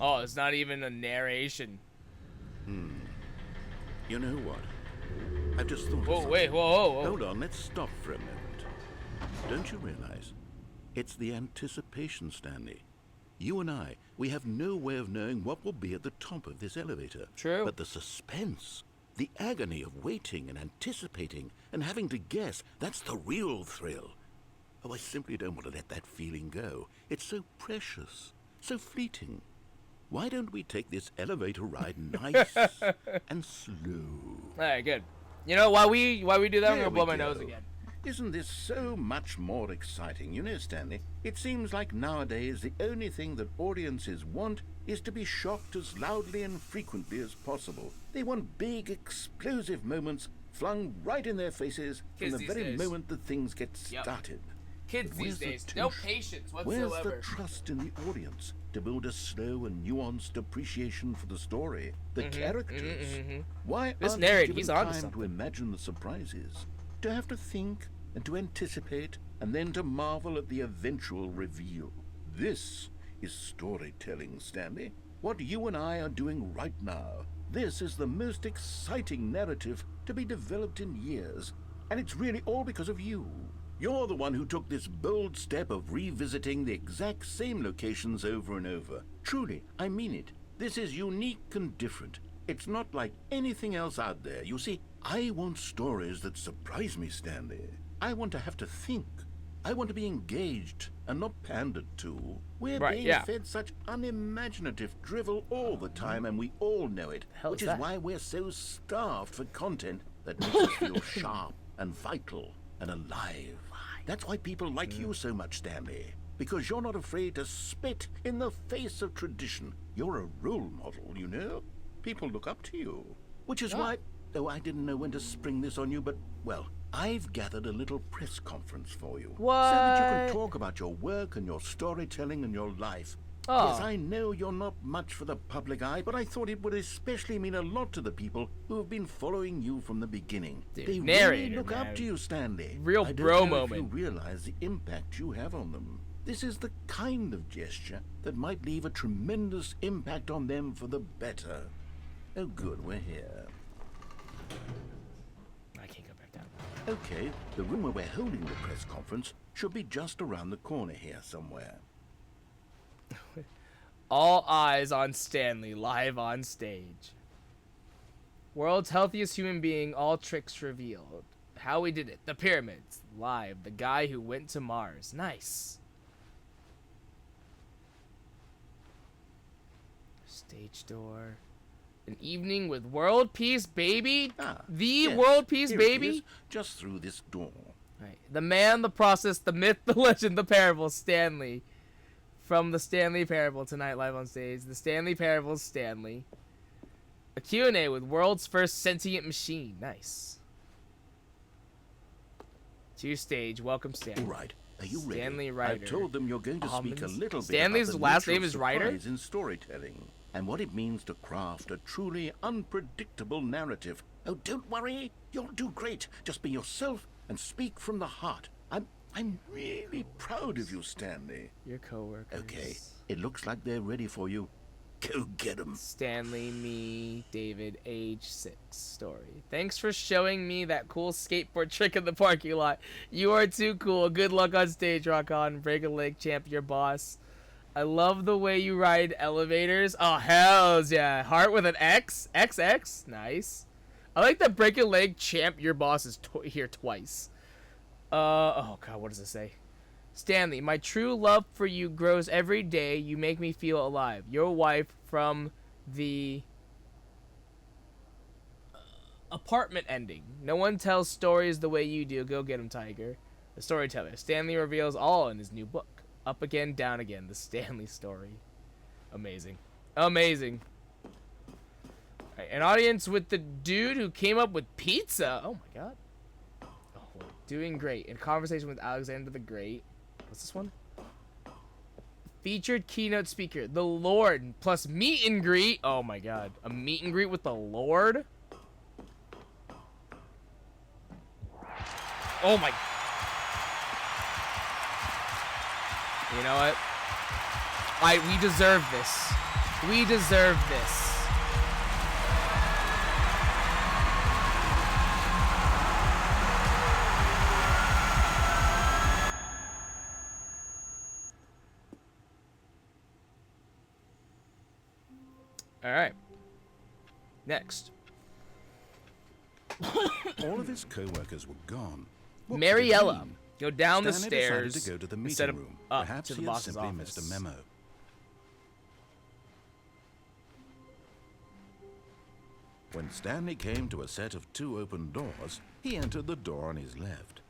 Oh, it's not even a narration. You know what? I've just thought of Whoa, something. wait, whoa. Hold on, let's stop for a moment. Don't you realize? It's the anticipation, Stanley. You and I, we have no way of knowing what will be at the top of this elevator. True. But the suspense, the agony of waiting and anticipating and having to guess, that's the real thrill. Oh, I simply don't want to let that feeling go. It's so precious, so fleeting. Why don't we take this elevator ride nice and slow? All right, good. You know, while we do that, I'm There gonna blow we my go. nose again. Isn't this so much more exciting? You know, Stanley, it seems like nowadays the only thing that audiences want is to be shocked as loudly and frequently as possible. They want big, explosive moments flung right in their faces Kids from the these very days. moment that things get Yep. started. Kids Where's these the days, no tension? patience Where's whatsoever. the trust in the audience to build a slow and nuanced appreciation for the story, the characters? Why This aren't narrator, you he's given onto time something. to imagine the surprises, to have to think and to anticipate, and then to marvel at the eventual reveal? This is storytelling, Stanley. What you and I are doing right now. This is the most exciting narrative to be developed in years, and it's really all because of you. You're the one who took this bold step of revisiting the exact same locations over and over. Truly, I mean it. This is unique and different. It's not like anything else out there. You see, I want stories that surprise me, Stanley. I want to have to think. I want to be engaged and not pandered to. We're being fed such unimaginative drivel all the time, and we all know it. hell Which is is that? why we're so starved for content that makes us feel sharp and vital and alive. That's why people like you so much, Stanley. Because you're not afraid to spit in the face of tradition. You're a role model, you know? People look up to you. Which is why... Oh, I didn't know when to spring this on you, but, well, I've gathered a little press conference for you. So that you can talk about your work and your storytelling and your life. Oh. Yes, I know you're not much for the public eye, but I thought it would especially mean a lot to the people who have been following you from the beginning. Dude, They narrator, really look man. up to you, Stanley. Real I don't bro know moment. if you realize the impact you have on them. This is the kind of gesture that might leave a tremendous impact on them for the better. Oh, good, we're here. I can't go back down. Okay, the room where we're holding the press conference should be just around the corner here somewhere. All eyes on Stanley live on stage. World's healthiest human being, all tricks revealed. How we did it. The pyramids. Live. The guy who went to Mars. Nice. Stage door. An evening with world peace, baby. Yes, World peace, here it baby. is, just through this door. Right. The man, the process, the myth, the legend, the parable, Stanley. from the Stanley Parable tonight live on stage. The Stanley Parable's Stanley. A Q&A with world's first sentient machine. Nice. To stage. Welcome, Stanley. All right. Are you ready? Stanley Ryder. I've told them you're going to speak a little bit Stanley's about the last nature name of is Ryder? surprise in storytelling and what it means to craft a truly unpredictable narrative. Oh, don't worry. You'll do great. Just be yourself and speak from the heart. I'm really proud of you, Stanley. Your coworkers. Okay, it looks like they're ready for you. Go get them. Stanley, me, David, age 6 story. Thanks for showing me that cool skateboard trick in the parking lot. You are too cool. Good luck on stage, rock on. Break a leg, champ, your boss. I love the way you ride elevators. Oh, hells yeah. Heart with an X? XX? Nice. I like that break a leg, champ, your boss is here twice. Oh god, what does it say? Stanley, my true love for you grows every day. You make me feel alive. Your wife from the apartment ending. No one tells stories the way you do. Go get him, Tiger. The storyteller. Stanley reveals all in his new book. Up again, down again. The Stanley story. Amazing. Amazing. Right, an audience with the dude who came up with pizza. Oh my god. Oh, doing great. In conversation with Alexander the Great. What's this one? Featured keynote speaker, the Lord, plus meet and greet. Oh my god. A meet and greet with the Lord? Oh my. You know what? We deserve this. We deserve this. Alright. Next. All of his co-workers were gone. What could it Mariella. mean? Go down the Stanley stairs decided to go to the instead meeting of room. up Perhaps to the he had boss's simply office. missed a memo. When Stanley came to a set of 2 open doors, he entered the door on his left.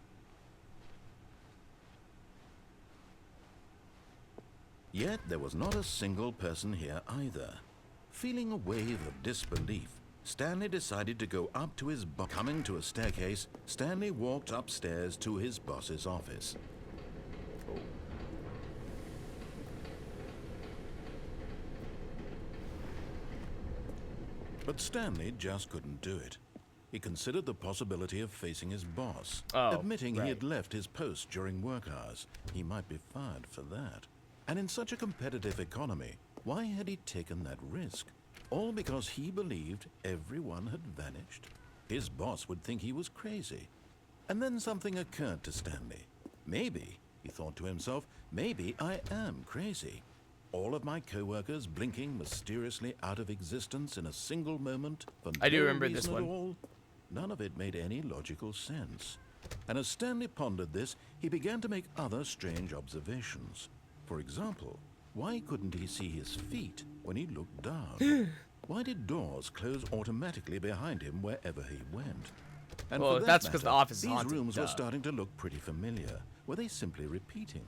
Yet there was not a single person here either. Feeling a wave of disbelief, Stanley decided to go up to his boss. Coming to a staircase, Stanley walked upstairs to his boss's office. But Stanley just couldn't do it. He considered the possibility of facing his boss, admitting he had left his post during work hours. He might be fired for that. And in such a competitive economy, why had he taken that risk? All because he believed everyone had vanished? His boss would think he was crazy. And then something occurred to Stanley. Maybe, he thought to himself, maybe I am crazy. All of my co-workers blinking mysteriously out of existence in a single moment for I do no remember this reason at one. all. None of it made any logical sense. And as Stanley pondered this, he began to make other strange observations. For example, why couldn't he see his feet when he looked down? Why did doors close automatically behind him wherever he went? And Well, for that that's because the matter, office is these haunted, rooms were duh. starting to look pretty familiar. Were they simply repeating?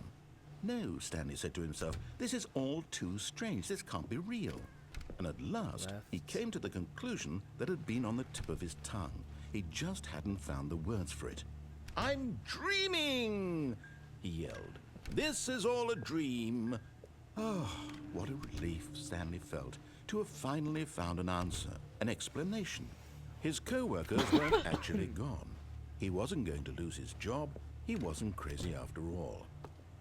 No, Stanley said to himself, this is all too strange. This can't be real. And at last, he came to the conclusion that had been on the tip of his tongue. He just hadn't found the words for it. I'm dreaming, he yelled. This is all a dream. Oh, what a relief Stanley felt to have finally found an answer, an explanation. His co-workers weren't actually gone. He wasn't going to lose his job. He wasn't crazy after all.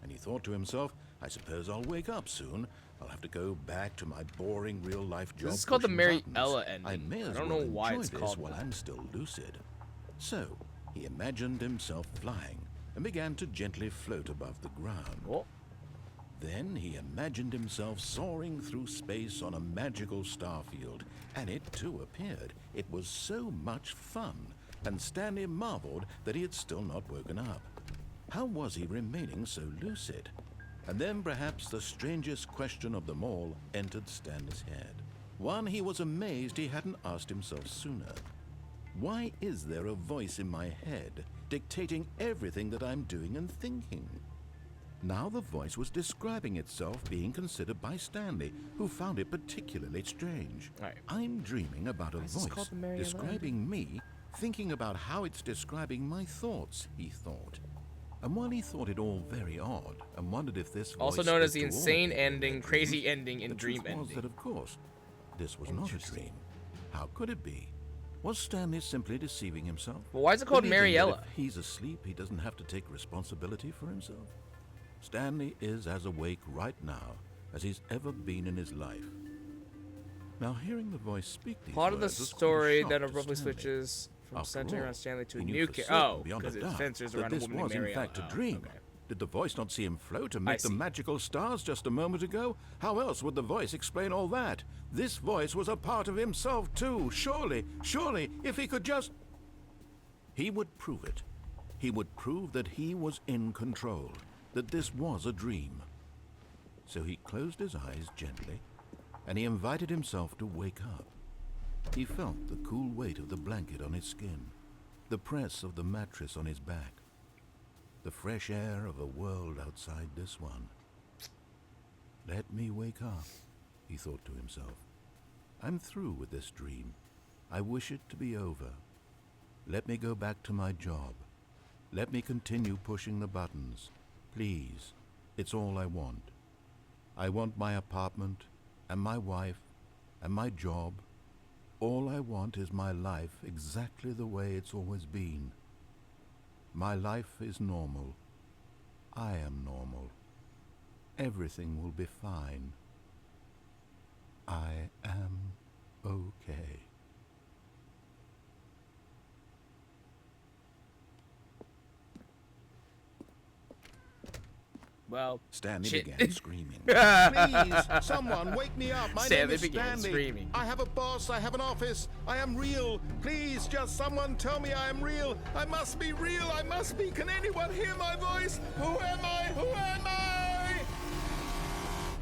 And he thought to himself, I suppose I'll wake up soon. I'll have to go back to my boring real-life job. This is called the pushing Mariella buttons. ending. I may as I don't well know why enjoy it's this called while that. I'm still lucid. So, he imagined himself flying and began to gently float above the ground. Oh. Then he imagined himself soaring through space on a magical starfield, and it too appeared. It was so much fun, and Stanley marveled that he had still not woken up. How was he remaining so lucid? And then perhaps the strangest question of them all entered Stanley's head. One he was amazed he hadn't asked himself sooner. Why is there a voice in my head dictating everything that I'm doing and thinking? Now the voice was describing itself being considered by Stanley, who found it particularly strange. Right. I'm dreaming about a Why is this called voice the Mariella describing me, thinking about how it's describing my thoughts, he thought. And while he thought it all very odd, and wondered if this voice Also known as spoke the to all insane people in ending, their crazy dreams, ending, and the dream truth was ending. that, of course, this was not a dream. How could it be? Was Stanley simply deceiving himself? Well, why is it called Believing that Mariella? if he's asleep, he doesn't have to take responsibility for himself? Stanley is as awake right now as he's ever been in his life. Now, hearing the voice speak these Part of the words was quite a story shock then to abruptly Stanley. switches from After centering all, around Stanley to a he knew new for character. certain, Oh, beyond because a it doubt, centers that around a this woman named was in Mariella. fact a Oh, dream. okay. Did the voice not see him float to make the see. magical stars just a moment ago? How else would the voice explain all that? This voice was a part of himself too. Surely, if he could just... He would prove it. He would prove that he was in control, that this was a dream. So he closed his eyes gently, and he invited himself to wake up. He felt the cool weight of the blanket on his skin, the press of the mattress on his back, the fresh air of a world outside this one. Let me wake up, he thought to himself. I'm through with this dream. I wish it to be over. Let me go back to my job. Let me continue pushing the buttons. Please, it's all I want. I want my apartment, and my wife, and my job. All I want is my life exactly the way it's always been. My life is normal. I am normal. Everything will be fine. I am okay. Well, Stanley shit. began screaming. Please, someone wake me up. My Stanley name is began Stanley. screaming. I have a boss. I have an office. I am real. Please, just someone tell me I am real. I must be real. I must be. Can anyone hear my voice? Who am I? Who am I?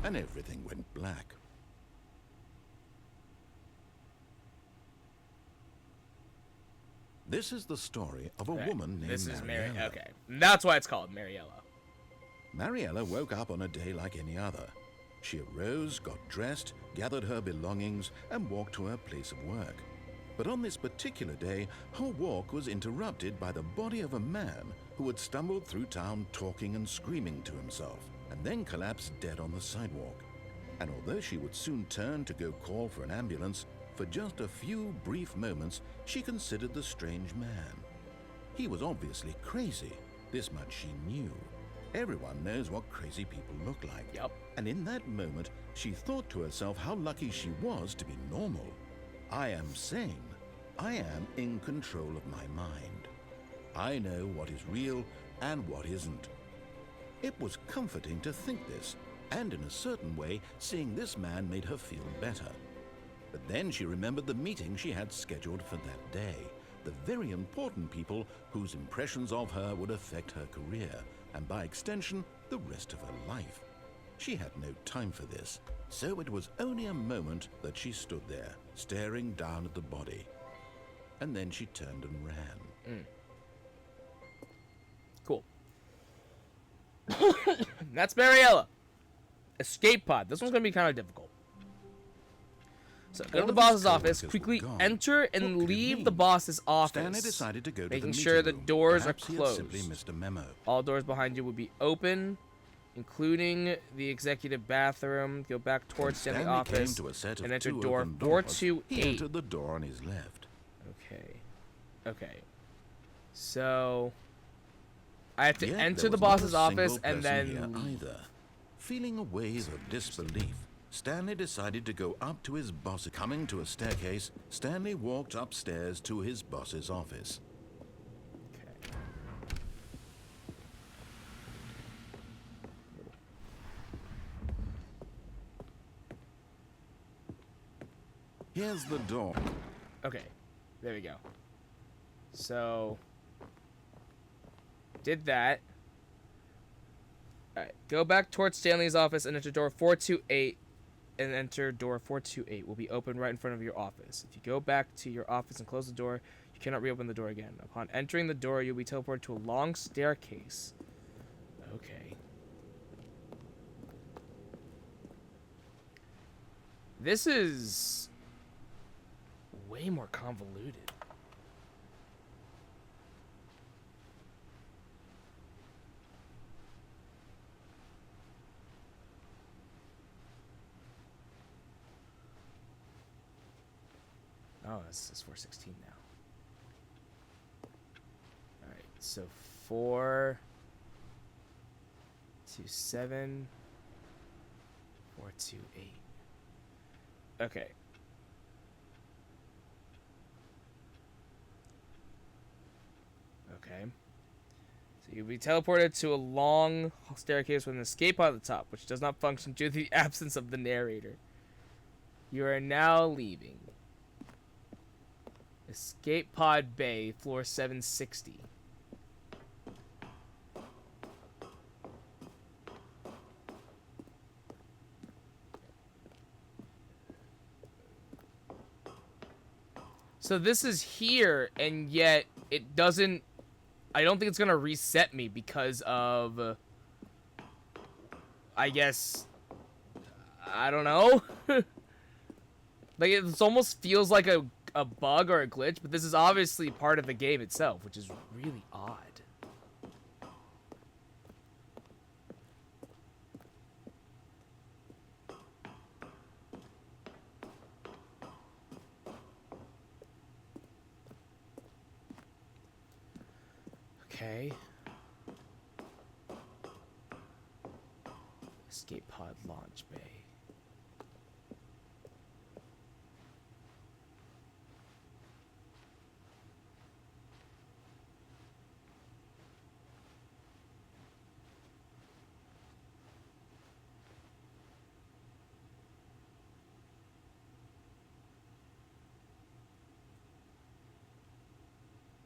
And everything went black. This is the story of a Okay, woman named this is Mary. Mariella. Okay, that's why it's called Mariella. Mariella woke up on a day like any other. She arose, got dressed, gathered her belongings, and walked to her place of work. But on this particular day, her walk was interrupted by the body of a man who had stumbled through town talking and screaming to himself, and then collapsed dead on the sidewalk. And although she would soon turn to go call for an ambulance, for just a few brief moments, she considered the strange man. He was obviously crazy. This much she knew. Everyone knows what crazy people look like. Yep. And in that moment, she thought to herself how lucky she was to be normal. I am sane. I am in control of my mind. I know what is real and what isn't. It was comforting to think this, and in a certain way, seeing this man made her feel better. But then she remembered the meeting she had scheduled for that day, the very important people whose impressions of her would affect her career, and by extension, the rest of her life. She had no time for this, so it was only a moment that she stood there, staring down at the body. And then she turned and ran. Cool. That's Mariella. Escape pod. This one's gonna be kind of difficult. So go All to the of his boss's coworkers office, were quickly gone. enter What and could it leave mean? the boss's office. Stanley decided to go to the making meeting sure the room. doors Perhaps are he closed. had simply missed a memo. All doors behind you will be open, including the executive bathroom. Go back towards Stanley's Stanley office came to a set of and enter two door open doors. He 428. entered the door on his left. Okay. So I have to Yet enter there the was not a boss's office single and person then here either. Feeling a wave of disbelief, Stanley decided to go up to his boss. Coming to a staircase, Stanley walked upstairs to his boss's office. Okay. Here's the door. Okay, there we go. So, did that. Alright, go back towards Stanley's office and enter door 428, and enter door 428 will be open right in front of your office. If you go back to your office and close the door, you cannot reopen the door again. Upon entering the door, you'll be teleported to a long staircase. Okay. This is way more convoluted. Oh, this is 416 now. Alright, so 427 428. Okay. Okay. So you'll be teleported to a long staircase with an escape pod at the top, which does not function due to the absence of the narrator. You are now leaving. Escape pod bay, floor 760. So this is here, and yet it doesn't... I don't think it's going to reset me because of... I guess... I don't know. Like, it almost feels like a bug or a glitch, but this is obviously part of the game itself, which is really odd. Okay. Escape pod launch bay.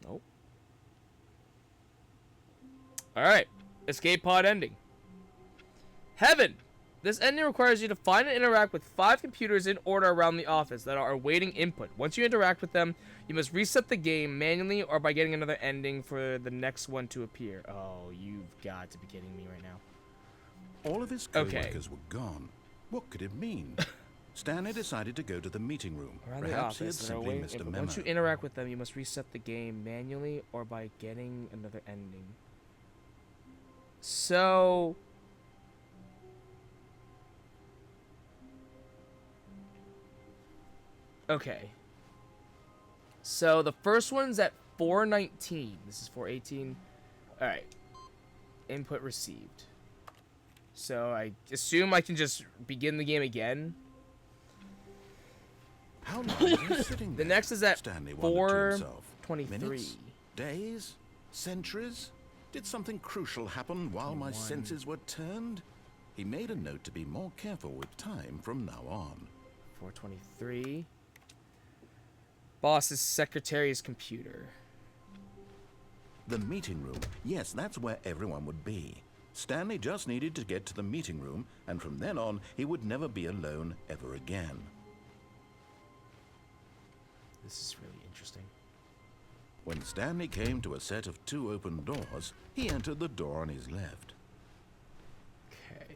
Nope. Alright. Escape pod ending. Heaven! This ending requires you to find and interact with 5 computers in order around the office that are awaiting input. Once you interact with them, you must reset the game manually or by getting another ending for the next one to appear. Oh, you've got to be kidding me right now. All of his co-workers were gone. What could it mean? Stanley decided to go to the meeting room. Around Perhaps the he had office, simply missed a memo. once you interact with them, you must reset the game manually or by getting another ending. So... okay. So the first one's at 419. This is 418. Alright. Input received. So I assume I can just begin the game again. How long were you sitting The there? next is at Stanley wondered to himself. 423. Minutes? Days? Centuries? Did something crucial happen while my senses were turned? He made a note to be more careful with time from now on. 423. Boss's secretary's computer. The meeting room. Yes, that's where everyone would be. Stanley just needed to get to the meeting room, and from then on, he would never be alone ever again. This is really interesting. When Stanley came to a set of 2 open doors, he entered the door on his left. Okay.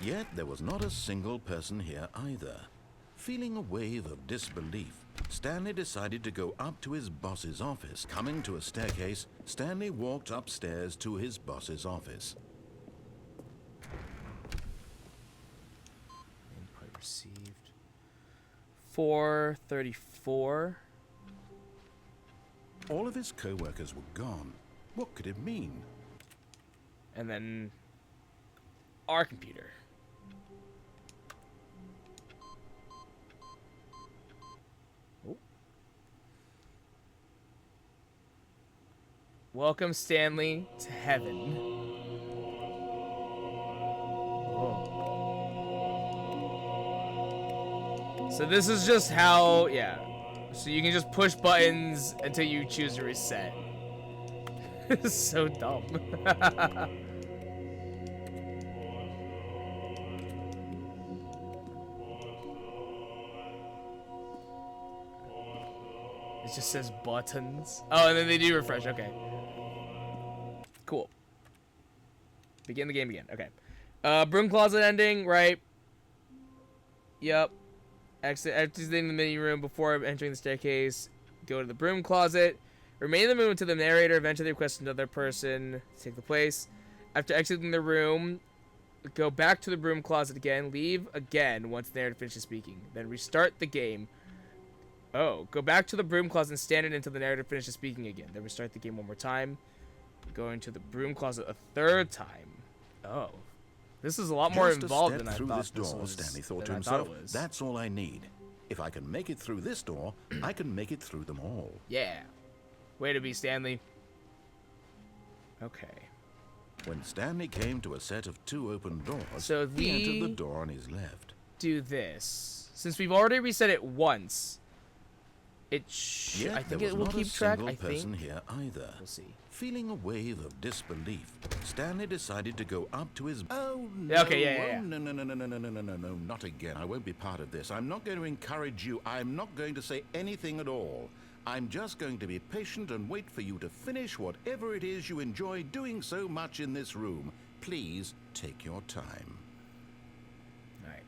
Yet there was not a single person here either. Feeling a wave of disbelief, Stanley decided to go up to his boss's office. Coming to a staircase, Stanley walked upstairs to his boss's office. Input received. 434. All of his co-workers were gone. What could it mean? And then our computer. Oh. Welcome, Stanley, to heaven. Whoa. So this is just how, yeah. So you can just push buttons until you choose to reset. It's so dumb. It just says buttons. Oh, and then they do refresh. Okay. Cool. Begin the game again. Okay. Broom closet ending, right? Yep. Exiting the mini room before entering the staircase. Go to the broom closet. Remain in the room until the narrator eventually requests another person to take the place. After exiting the room, go back to the broom closet again. Leave again once the narrator finishes speaking. Then restart the game. Oh, go back to the broom closet and stand in until the narrator finishes speaking again. Then restart the game one more time. Going to the broom closet a third time. Oh. This is a lot more involved than I thought this door, Stanley thought to himself. That's all I need. If I can make it through this door, I can make it through them all. Yeah. Way to be, Stanley. Okay. When Stanley came to a set of 2 open doors, so he entered the door on his left. Do this. Since we've already reset it once, I think it will keep track. I think. Here either. We'll see. Feeling a wave of disbelief, Stanley decided to go up to his... Oh, no. Okay, yeah. No, not again. I won't be part of this. I'm not going to encourage you. I'm not going to say anything at all. I'm just going to be patient and wait for you to finish whatever it is you enjoy doing so much in this room. Please take your time. All right.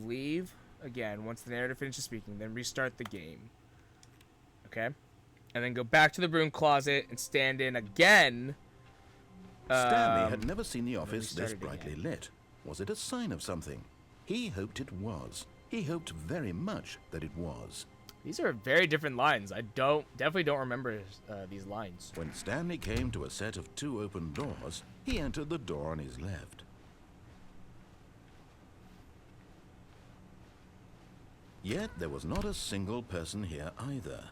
Leave again once the narrator finishes speaking, then restart the game. Okay? And then go back to the broom closet and stand in again. Stanley had never seen the office this brightly lit. Was it a sign of something? He hoped it was. He hoped very much that it was. These are very different lines. I definitely don't remember these lines. When Stanley came to a set of 2 open doors, he entered the door on his left. Yet there was not a single person here either.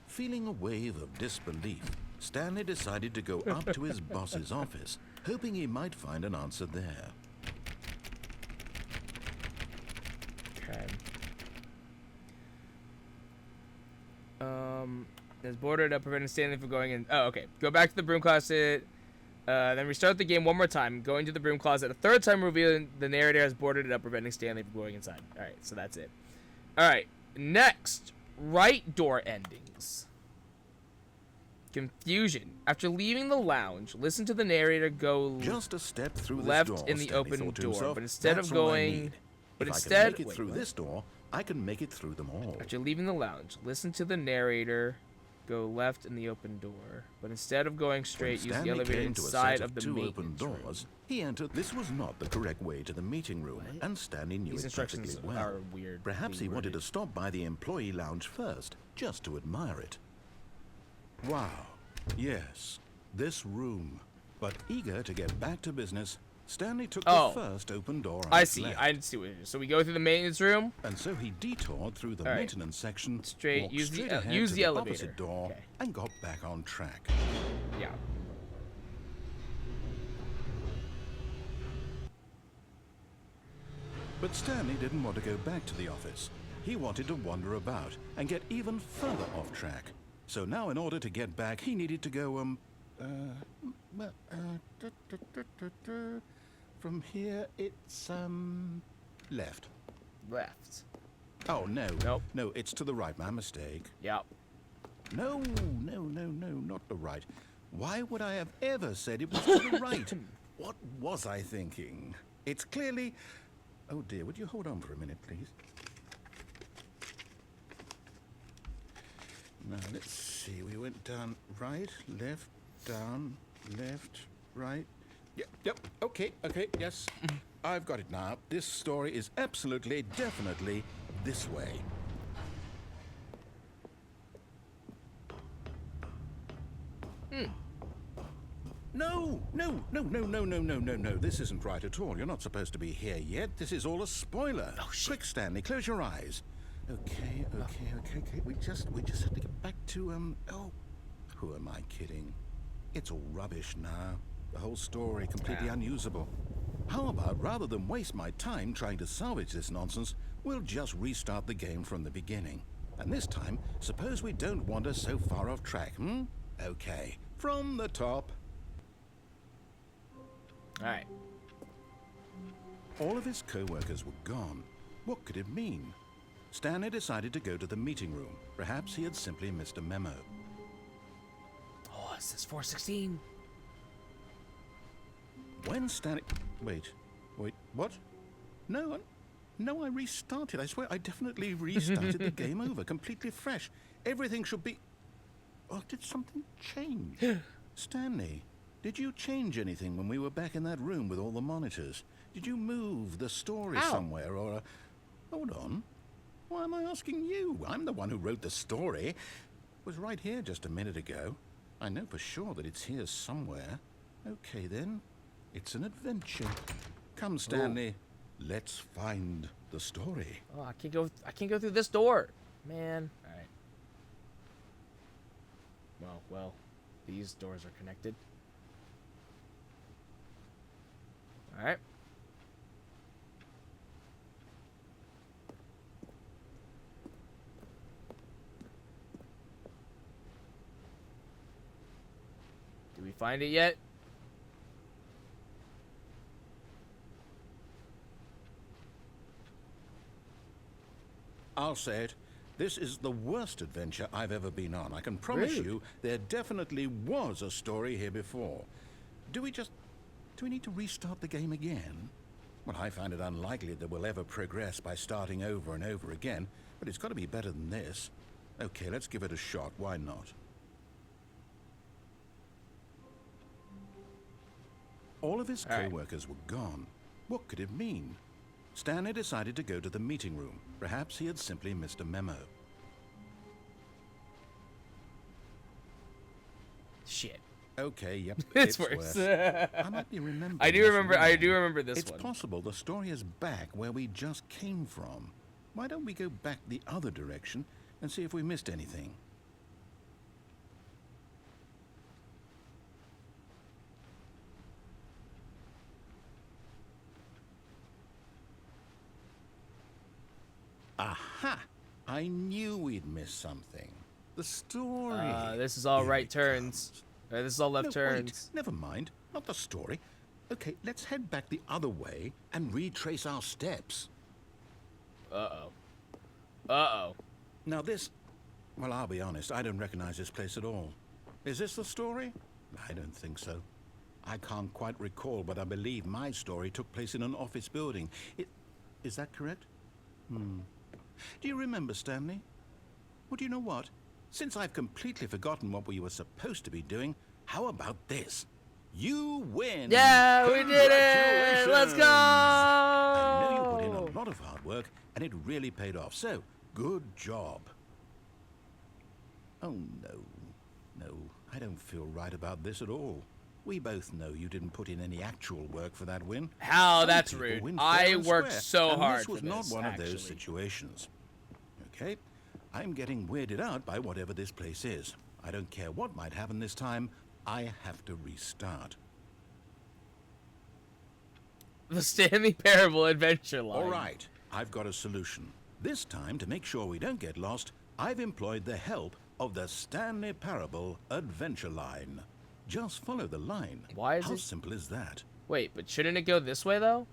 Feeling a wave of disbelief, Stanley decided to go up to his boss's office, hoping he might find an answer there. Okay. There's boarded up, preventing Stanley from going in. Oh, okay. Go back to the broom closet, then restart the game one more time. Going to the broom closet a third time, revealing the narrator has boarded it up, preventing Stanley from going inside. All right, so that's it. All right, next, right door endings. Confusion. After leaving the lounge, listen to the narrator go just a step through left this door, in the Stanley open thought to door, himself, but instead of going, if instead I can make it through this door, I can make it through them all. After leaving the lounge, listen to the narrator go left in the open door, but instead of going straight, use the elevator inside of the maintenance room. He entered. This was not the correct way to the meeting room, and Stanley knew These it perfectly instructions well. are weird. Perhaps he wanted to stop by the employee lounge first, just to admire it. Wow. Yes, this room. But eager to get back to business, Stanley took the first open door. I see what it is. So we go through the maintenance room. And so he detoured through the maintenance section, use the elevator, opposite door, and got back on track. Yeah. But Stanley didn't want to go back to the office. He wanted to wander about and get even further off track. So now, in order to get back, he needed to go, from here, it's, left. Left. Oh, no. Nope. No, it's to the right. My mistake. Yep. No, not the right. Why would I have ever said it was to the right? What was I thinking? It's clearly... Oh, dear, would you hold on for a minute, please? Now, let's see. We went down right, left, down, left, right. Yep, okay, yes. I've got it now. This story is absolutely, definitely this way. No. This isn't right at all. You're not supposed to be here yet. This is all a spoiler. Oh, shit. Quick, Stanley, close your eyes. Okay. We just have to get back to, oh, who am I kidding? It's all rubbish now. The whole story completely unusable. How about, rather than waste my time trying to salvage this nonsense, we'll just restart the game from the beginning. And this time, suppose we don't wander so far off track, Okay, from the top. Alright. All of his co-workers were gone. What could it mean? Stanley decided to go to the meeting room. Perhaps he had simply missed a memo. Oh, it says 416. When Stanley... Wait, what? No, I restarted. I swear I definitely restarted the game over, completely fresh. Everything should be... Oh, did something change? Stanley, did you change anything when we were back in that room with all the monitors? Did you move the story somewhere, or... Hold on. Why am I asking you? I'm the one who wrote the story. It was right here just a minute ago. I know for sure that it's here somewhere. Okay, then. It's an adventure. Come, Stanley. Let's find the story. Oh, I can't go through this door. Man. All right. Well, these doors are connected. All right. Did we find it yet? I'll say it. This is the worst adventure I've ever been on. I can promise you there definitely was a story here before. Do we need to restart the game again? Well, I find it unlikely that we'll ever progress by starting over and over again, but it's got to be better than this. Okay, let's give it a shot. Why not? All of his co-workers were gone. What could it mean? Stanley decided to go to the meeting room. Perhaps he had simply missed a memo. Shit. Okay, yep. It's worse. I might be remembering. I do remember this It's one. possible the story is back where we just came from. Why don't we go back the other direction and see if we missed anything? Aha! I knew we'd miss something. The story. This is all Here right it turns. comes. This is all left No, turns. wait, never mind. Not the story. Okay, let's head back the other way and retrace our steps. Uh-oh. Now this... Well, I'll be honest, I don't recognize this place at all. Is this the story? I don't think so. I can't quite recall, but I believe my story took place in an office building. Is that correct? Do you remember, Stanley? Well, do you know what? Since I've completely forgotten what we were supposed to be doing, how about this? You win! Yeah, we did it! Let's go! I know you put in a lot of hard work, and it really paid off. So, good job. Oh, no, I don't feel right about this at all. We both know you didn't put in any actual work for that win. How? Some That's people rude. win fair I and worked square, so and hard this was for not this, one of those actually. situations. Okay, I'm getting weirded out by whatever this place is. I don't care what might happen this time. I have to restart. The Stanley Parable Adventure line. All right, I've got a solution. This time, to make sure we don't get lost, I've employed the help of the Stanley Parable Adventure line. Just follow the line. Why is How it... simple is that? Wait, but shouldn't it go this way, though?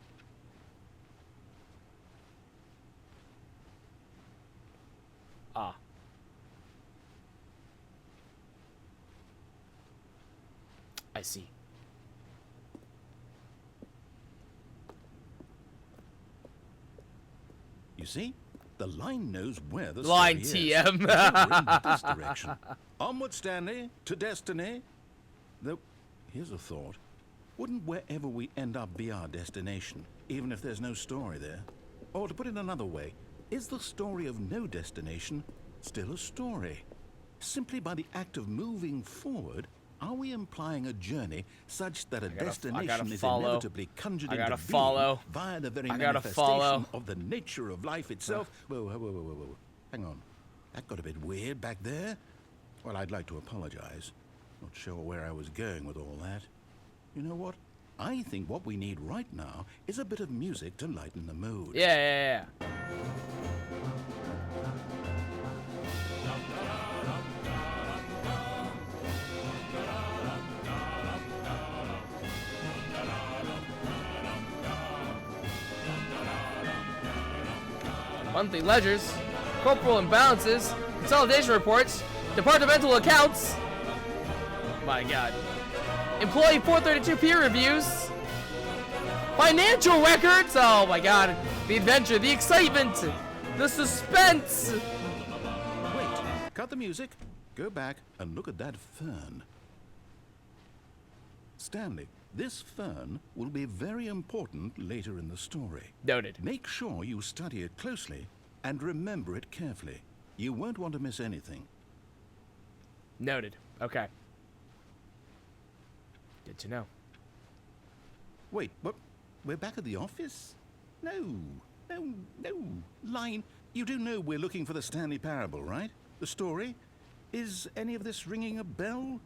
Ah. I see. You see? The line knows where the Line story TM. is. We're in this direction. Onward, Stanley, to destiny. Though, here's a thought. Wouldn't wherever we end up be our destination, even if there's no story there? Or to put it another way, is the story of no destination still a story? Simply by the act of moving forward, are we implying a journey such that a destination is inevitably conjured into being via the very manifestation of the nature of life itself? Whoa. Hang on. That got a bit weird back there. Well, I'd like to apologize. Not sure where I was going with all that. You know what? I think what we need right now is a bit of music to lighten the mood. Yeah. Monthly ledgers, corporal imbalances, consolidation reports, departmental accounts. My God. Employee 432 peer reviews. Financial records! Oh my god. The adventure, the excitement, the suspense! Wait, cut the music. Go back and look at that fern. Stanley, this fern will be very important later in the story. Noted. Make sure you study it closely and remember it carefully. You won't want to miss anything. Noted. Okay. Good to know. Wait, what? We're back at the office? No. Line, you do know we're looking for the Stanley Parable, right? The story? Is any of this ringing a bell?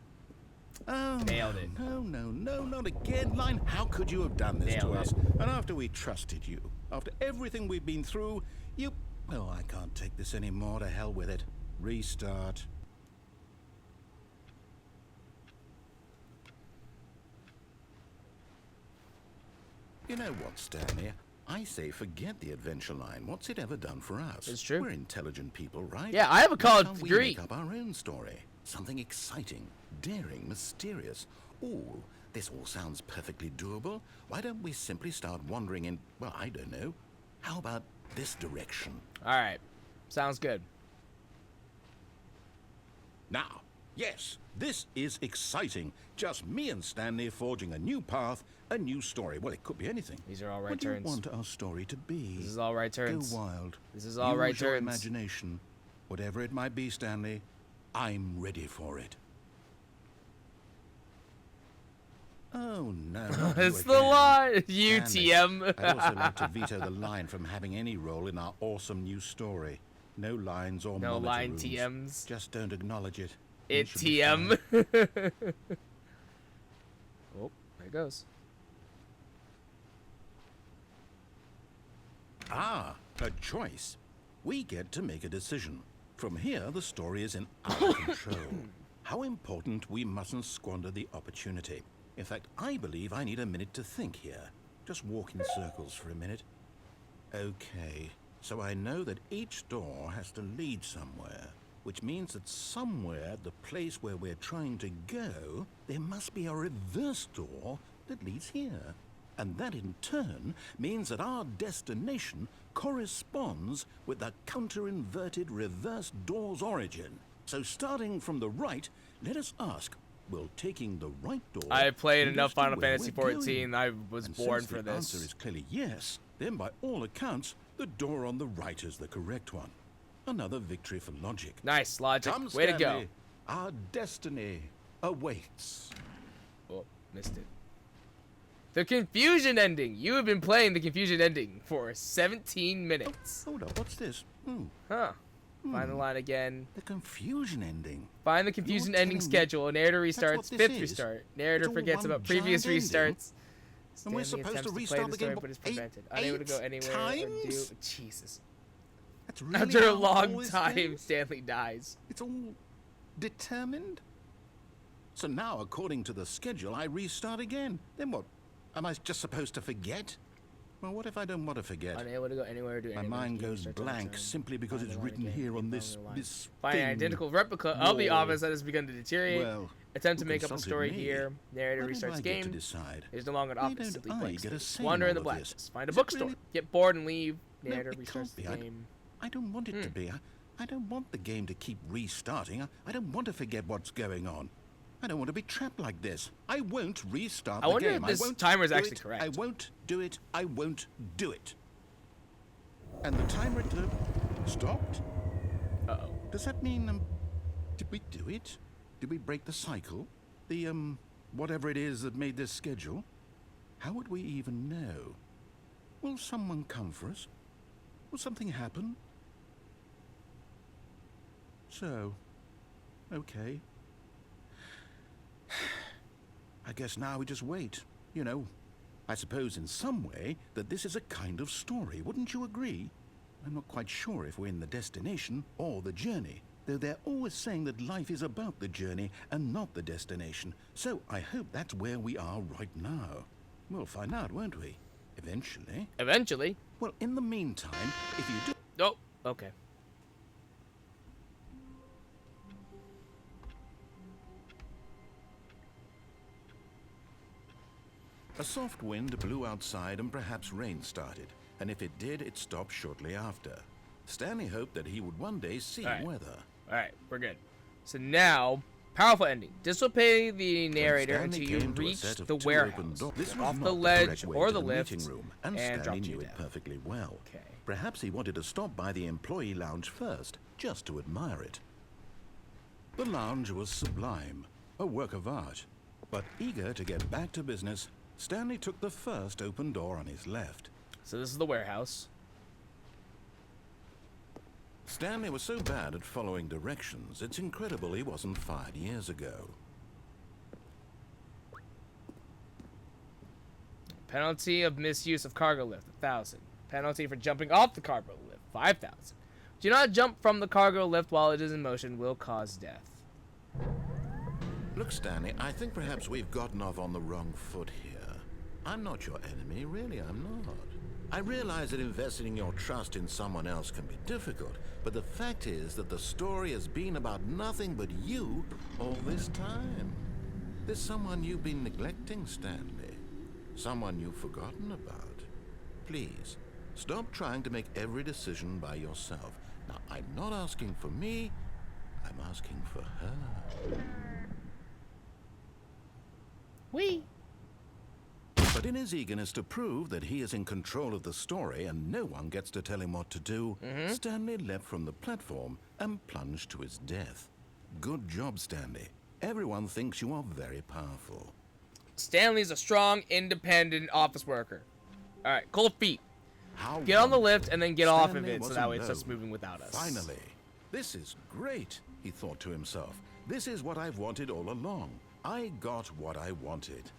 Oh, Nailed it. No, not again. Line, how could you have done this Nailed to us? it. And after we trusted you, after everything we've been through, you... Oh, I can't take this anymore. To hell with it. Restart. You know what, Stanley? I say forget the adventure line. What's it ever done for us? It's true. We're intelligent people, right? Yeah, I have a college Why can't we degree. make up our own story? Something exciting, daring, mysterious. Ooh, this all sounds perfectly doable. Why don't we simply start wandering in, well, I don't know. How about this direction? Alright. Sounds good. Now, yes, this is exciting. Just me and Stanley forging a new path, a new story. Well, it could be anything. These are all right What turns. do you want our story to be? This is all right turns. Go wild. This is all right Use your turns. imagination. Whatever it might be, Stanley, I'm ready for it. Oh, no. not you It's the again. line. Stanley, UTM. I'd also like to veto the line from having any role in our awesome new story. No lines or No monitor line rooms. TMs. Just don't acknowledge it. It should be TM. fine. Oh, there it goes. Ah, a choice. We get to make a decision. From here, the story is in our control. How important we mustn't squander the opportunity. In fact, I believe I need a minute to think here. Just walk in circles for a minute. Okay, so I know that each door has to lead somewhere, which means that somewhere at the place where we're trying to go, there must be a reverse door that leads here. And that in turn means that our destination corresponds with the counter-inverted reverse door's origin. So starting from the right, let us ask, will taking the right door... I played lead us enough to Final where Fantasy we're 14. going? I was And born since for the this. answer is clearly yes, then by all accounts, the door on the right is the correct one. Another victory for logic. Nice logic. Come, Way to go. Stanley, our destiny awaits. Oh, missed it. The confusion ending. You have been playing the confusion ending for 17 minutes. Hold up, what's this? Huh. Find the line again. The confusion ending. Find the confusion You're ending telling me schedule. Narrator what restarts. this Fifth is? restart. Narrator It's all forgets one about previous giant ending? restarts. And we're Stanley supposed to attempts play restart the story, game but is eight- prevented. Unable to go anywhere or do. times? Jesus. That's really After a how long all this time, goes? Stanley dies. It's all determined? So now, according to the schedule, I restart again. Then what? Am I just supposed to forget? Well, what if I don't want to forget? Unable to go anywhere or do My anything. mind Game goes starts on blank its own. simply because Find it's the line written again. here on Keep this following the line. this Find an thing. identical replica of the Wall. office that has begun to deteriorate. Well, Attempt to who make up a consulted story me? here. Narrator Why did restarts I get to game. decide? It is no longer an Why office. don't Simply I blank get a space. say in Wander in all the of blackness. this? Find a Is it bookstore. really- Get bored and leave. No, Narrator it restarts can't the be. game. I don't want it to be. I don't want the game to keep restarting. I don't want to forget what's going on. I don't want to be trapped like this. I won't restart I the wonder game. if this I won't timer is do actually it. correct. I won't do it. I won't do it. And the timer stopped? Uh-oh. Does that mean, did we do it? Did we break the cycle? The, whatever it is that made this schedule? How would we even know? Will someone come for us? Will something happen? So, okay. I guess now we just wait. You know, I suppose in some way that this is a kind of story. Wouldn't you agree? I'm not quite sure if we're in the destination or the journey, though they're always saying that life is about the journey and not the destination. So I hope that's where we are right now. We'll find out, won't we? Eventually. Eventually. Well, in the meantime, if you do... Oh, okay. A soft wind blew outside and perhaps rain started, and if it did, it stopped shortly after. Stanley hoped that he would one day see weather. Alright, we're good. So now, powerful ending. Disobey the narrator until you reach the warehouse. This was Off not the ledge way or to the lift meeting room, and and drop Stanley to knew your it death. perfectly well. Okay. Perhaps he wanted to stop by the employee lounge first, just to admire it. The lounge was sublime, a work of art. But eager to get back to business, Stanley took the first open door on his left. So this is the warehouse. Stanley was so bad at following directions, it's incredible he wasn't fired years ago. Penalty of misuse of cargo lift, 1,000. Penalty for jumping off the cargo lift, 5,000. Do not jump from the cargo lift while it is in motion, will cause death. Look, Stanley, I think perhaps we've gotten off on the wrong foot here. I'm not your enemy, really, I'm not. I realize that investing your trust in someone else can be difficult, but the fact is that the story has been about nothing but you all this time. There's someone you've been neglecting, Stanley. Someone you've forgotten about. Please, stop trying to make every decision by yourself. Now, I'm not asking for me, I'm asking for her. Whee! But in his eagerness to prove that he is in control of the story and no one gets to tell him what to do, Stanley leapt from the platform and plunged to his death. Good job, Stanley. Everyone thinks you are very powerful. Stanley's a strong, independent office worker. Alright, cold feet. How Get on the lift wonderful. and then get off of Stanley it so was that way it starts alone. moving without us. Finally. This is great, he thought to himself. This is what I've wanted all along. I got what I wanted.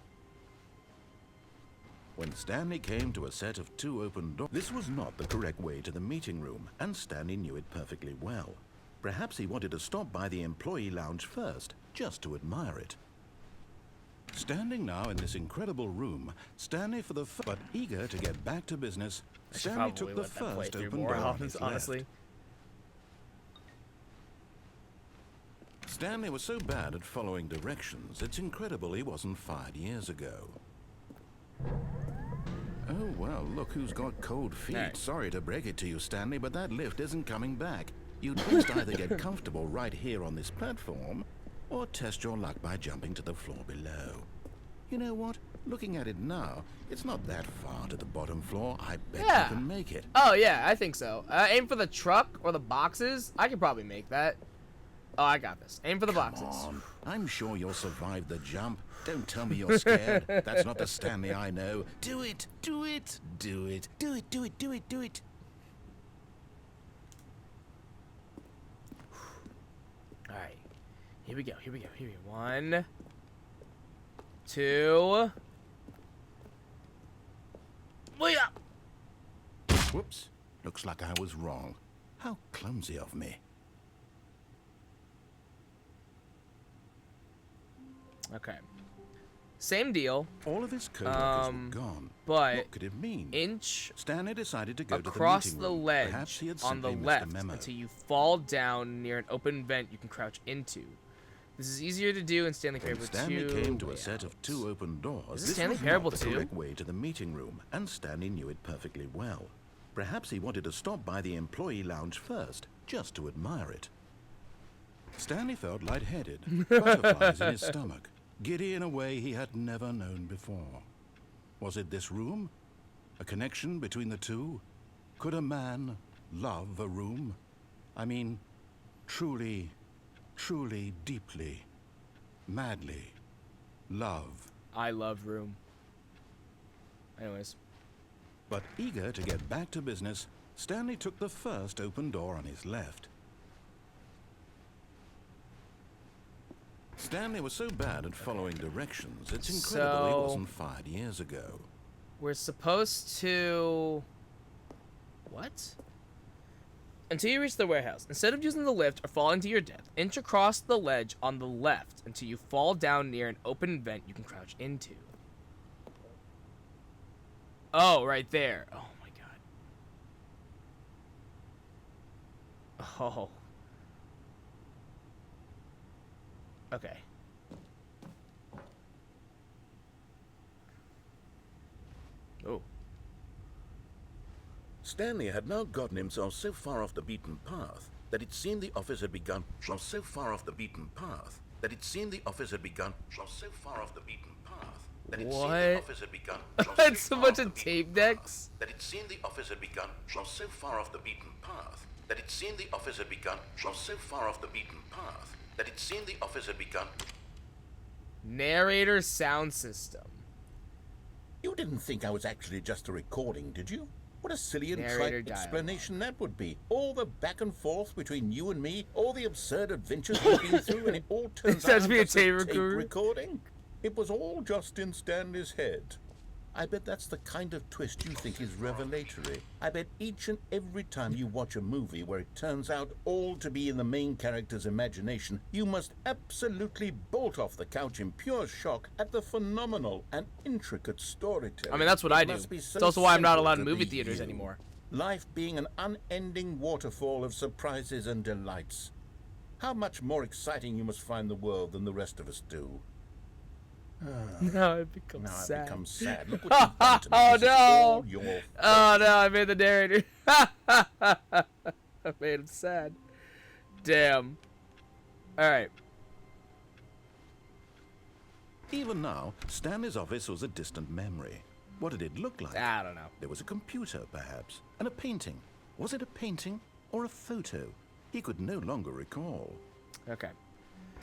When Stanley came to a set of 2 open doors, this was not the correct way to the meeting room, and Stanley knew it perfectly well. Perhaps he wanted to stop by the employee lounge first, just to admire it. Standing now in this incredible room, Stanley for the but eager to get back to business, Stanley took the first open door on his honestly. left. Stanley was so bad at following directions, it's incredible he wasn't fired years ago. Oh, well, look who's got cold feet. Right. Sorry to break it to you, Stanley, but that lift isn't coming back. You'd best either get comfortable right here on this platform, or test your luck by jumping to the floor below. You know what? Looking at it now, it's not that far to the bottom floor. I bet Yeah. you can make it. Oh, yeah, I think so. Aim for the truck or the boxes. I could probably make that. Oh, I got this. Aim for the boxes. Come on. I'm sure you'll survive the jump. Don't tell me you're scared. That's not the Stanley I know. Do it! Do it! Do it! Do it! Do it! Do it! Do it! Alright. Here we go. Here we go. Here we go. 1, 2. Wait up! Whoops. Looks like I was wrong. How clumsy of me. Okay. Same deal. All of his co-workers were gone. but what could it mean? Inch Stanley decided to go across to the the meeting room. ledge Perhaps he had on the simply missed left a memo. until you fall down near an open vent you can crouch into. This is easier to do in Stanley When Parable 2. Stanley came to a set of 2 open doors, Is this this Stanley was Parable not the 2? correct way to the meeting room, and Stanley knew it perfectly well. Perhaps he wanted to stop by the employee lounge first, just to admire it. Stanley felt lightheaded, butterflies in his stomach, giddy in a way he had never known before. Was it this room? A connection between the two? Could a man love a room? I mean, truly, truly, deeply, madly love. I love room. Anyways. But eager to get back to business, Stanley took the first open door on his left. Stanley was so bad at following directions, it's incredible he wasn't fired years ago. We're supposed to... What? Until you reach the warehouse. Instead of using the lift or falling to your death, inch across the ledge on the left until you fall down near an open vent you can crouch into. Oh, right there. Oh my god. Oh. Okay. Stanley had now gotten himself so far off the beaten path that it seemed the office had begun. So far off the beaten path that it seemed the office had begun. So far off the beaten path that it seemed the office had begun. That's so much of tape decks. That it seemed the office had begun. So far off the beaten path that it seemed the office had begun. So far off the beaten path that it seemed the office had begun. Narrator sound system. You didn't think I was actually just a recording, did you? What a silly and Narrator trite dialogue. explanation that would be. All the back and forth between you and me, all the absurd adventures we've been through, and it all turns out to be a just tape a tape recorder. recording. It was all just in Stanley's head. I bet that's the kind of twist you think is revelatory. I bet each and every time you watch a movie where it turns out all to be in the main character's imagination, you must absolutely bolt off the couch in pure shock at the phenomenal and intricate storytelling. I mean, that's what I do. Must be so It's also why I'm not simple allowed to in movie be theaters you. anymore. Life being an unending waterfall of surprises and delights. How much more exciting you must find the world than the rest of us do. Now it becomes Now sad. I've become sad. Look what you've done to me. Oh, This is no. all your Oh no, I made the narrator. I made him sad. Damn. Alright. Even now, Stanley's office was a distant memory. What did it look like? I don't know. There was a computer, perhaps, and a painting. Was it a painting or a photo? He could no longer recall. Okay.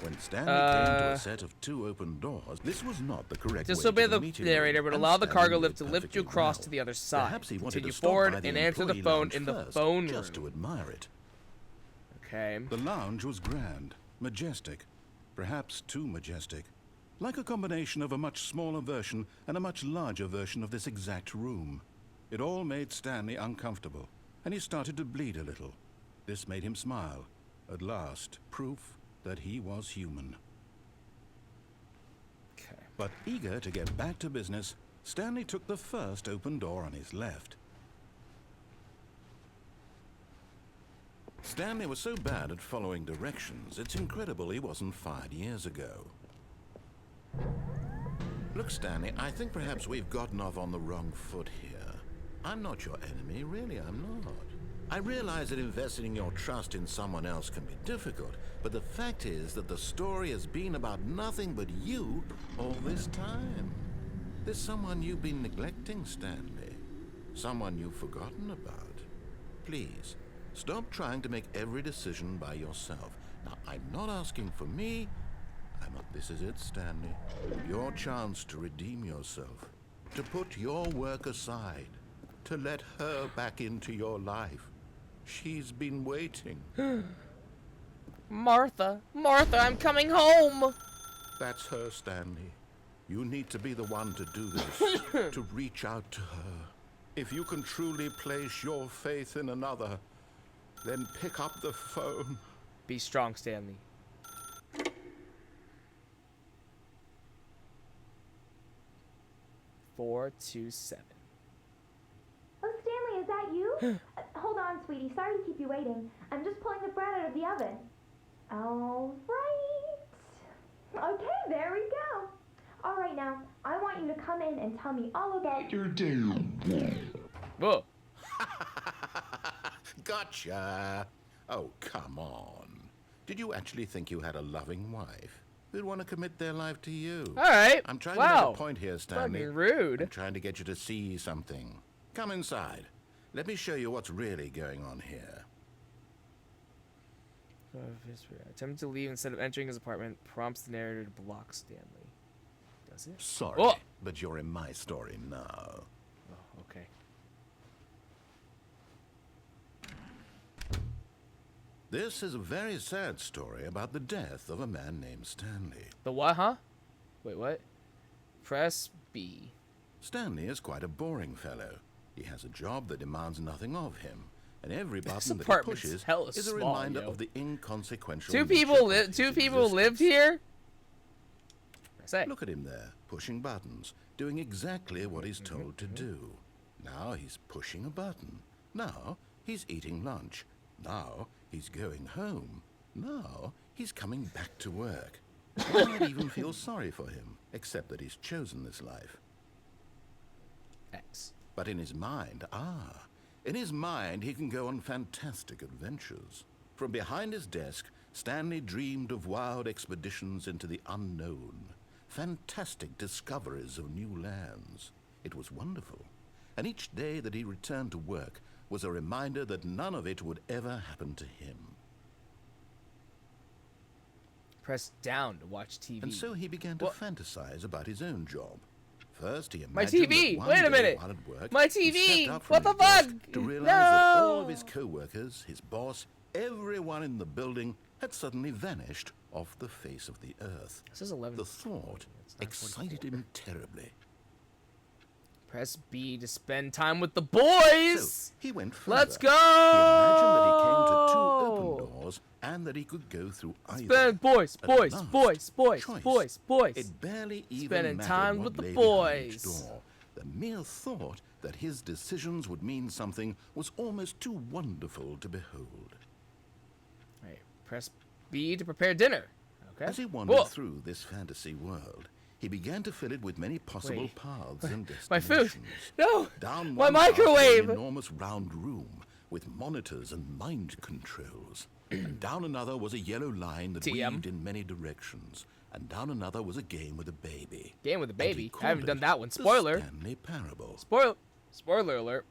When Stanley came to a set of 2 open doors, this was not the correct way Disobey to the meeting room, narrator, but and allow the Stanley cargo knew lift it to lift you perfectly across well. to the other side. Perhaps he wanted Continue to stop forward by the and answer the employee phone lounge in the first, phone just room. to admire it. Okay. The lounge was grand, majestic, perhaps too majestic. Like a combination of a much smaller version and a much larger version of this exact room. It all made Stanley uncomfortable, and he started to bleed a little. This made him smile. At last, proof that he was human. Okay. But eager to get back to business, Stanley took the first open door on his left. Stanley was so bad at following directions, it's incredible he wasn't fired years ago. Look, Stanley, I think perhaps we've gotten off on the wrong foot here. I'm not your enemy, really, I'm not. I realize that investing your trust in someone else can be difficult, but the fact is that the story has been about nothing but you all this time. There's someone you've been neglecting, Stanley. Someone you've forgotten about. Please, stop trying to make every decision by yourself. Now, I'm not asking for me. This is it, Stanley. Your chance to redeem yourself. To put your work aside. To let her back into your life. She's been waiting. Martha, Martha, I'm coming home. That's her, Stanley. You need to be the one to do this. To reach out to her. If you can truly place your faith in another, then pick up the phone. Be strong, Stanley. Four, 2, 7. Oh, Stanley, is that you? Hold on, sweetie. Sorry to keep you waiting. I'm just pulling the bread out of the oven. All right. Okay, there we go. All right, now, I want you to come in and tell me all about your day. Whoa. Gotcha. Oh, come on. Did you actually think you had a loving wife who'd want to commit their life to you? All right. I'm trying wow. to make a point here, Stanley. Fucking rude. I'm trying to get you to see something. Come inside. Let me show you what's really going on here. Attempting to leave instead of entering his apartment prompts the narrator to block Stanley. Does it? Sorry, Oh. but you're in my story now. Oh, okay. This is a very sad story about the death of a man named Stanley. The what, huh? Wait, what? Press B. Stanley is quite a boring fellow. He has a job that demands nothing of him, and every button that he apartment's pushes hella is a small, reminder yo. of the inconsequential. Two nature people of his lived existence. here? I say. Look at him there, pushing buttons, doing exactly what he's told to do. Now he's pushing a button. Now he's eating lunch. Now he's going home. Now he's coming back to work. I might even feel sorry for him, except that he's chosen this life. X. But in his mind, In his mind, he can go on fantastic adventures. From behind his desk, Stanley dreamed of wild expeditions into the unknown, fantastic discoveries of new lands. It was wonderful, and each day that he returned to work was a reminder that none of it would ever happen to him. Press down to watch TV. And so he began to fantasize about his own job. First, he My imagined TV! that one Wait a day minute! while at work, My he TV! stepped up from What the his desk fuck? to realize that all of No! his co-workers, his boss, everyone in the building had suddenly vanished off the face of the earth. This is 11. The thought excited him terribly. Press B to spend time with the boys. So he went further. Let's go. He imagined that he came to 2 open doors and that he could go through either. Spend boys, At boys, last, boys, boys, choice. boys, boys. It barely even Spending mattered time what with the lay behind each boys. door. The mere thought that his decisions would mean something was almost too wonderful to behold. Right. Press B to prepare dinner. Okay. As he wandered Whoa. through this fantasy world, he began to fill it with many possible Wait. paths and destinations. My food. No. Down My one path was microwave. an enormous round room with monitors and mind controls. And down another was a yellow line that TM. weaved in many directions. And down another was a game with a baby. Game with a And he baby. I called haven't it done that one. the Spoiler. Stanley Parable. Spoiler alert.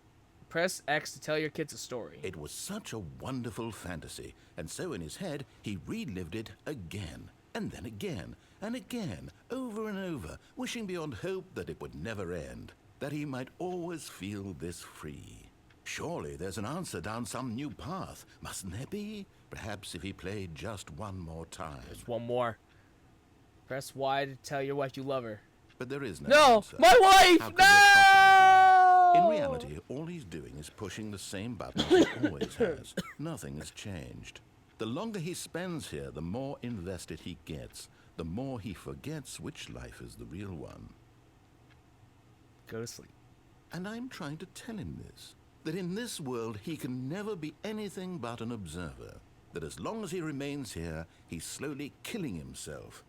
Press X to tell your kids a story. It was such a wonderful fantasy, and so in his head he relived it again, and then again, and again, over and over, wishing beyond hope that it would never end, that he might always feel this free. Surely there's an answer down some new path, mustn't there be? Perhaps if he played just one more time. There's one more. Press Y to tell your wife you love her. But there is no No, answer. my wife. How could No. there possibly be? In reality, all he's doing is pushing the same buttons he always has. Nothing has changed. The longer he spends here, the more invested he gets, the more he forgets which life is the real one. Go to sleep. And I'm trying to tell him this, that in this world he can never be anything but an observer, that as long as he remains here, he's slowly killing himself.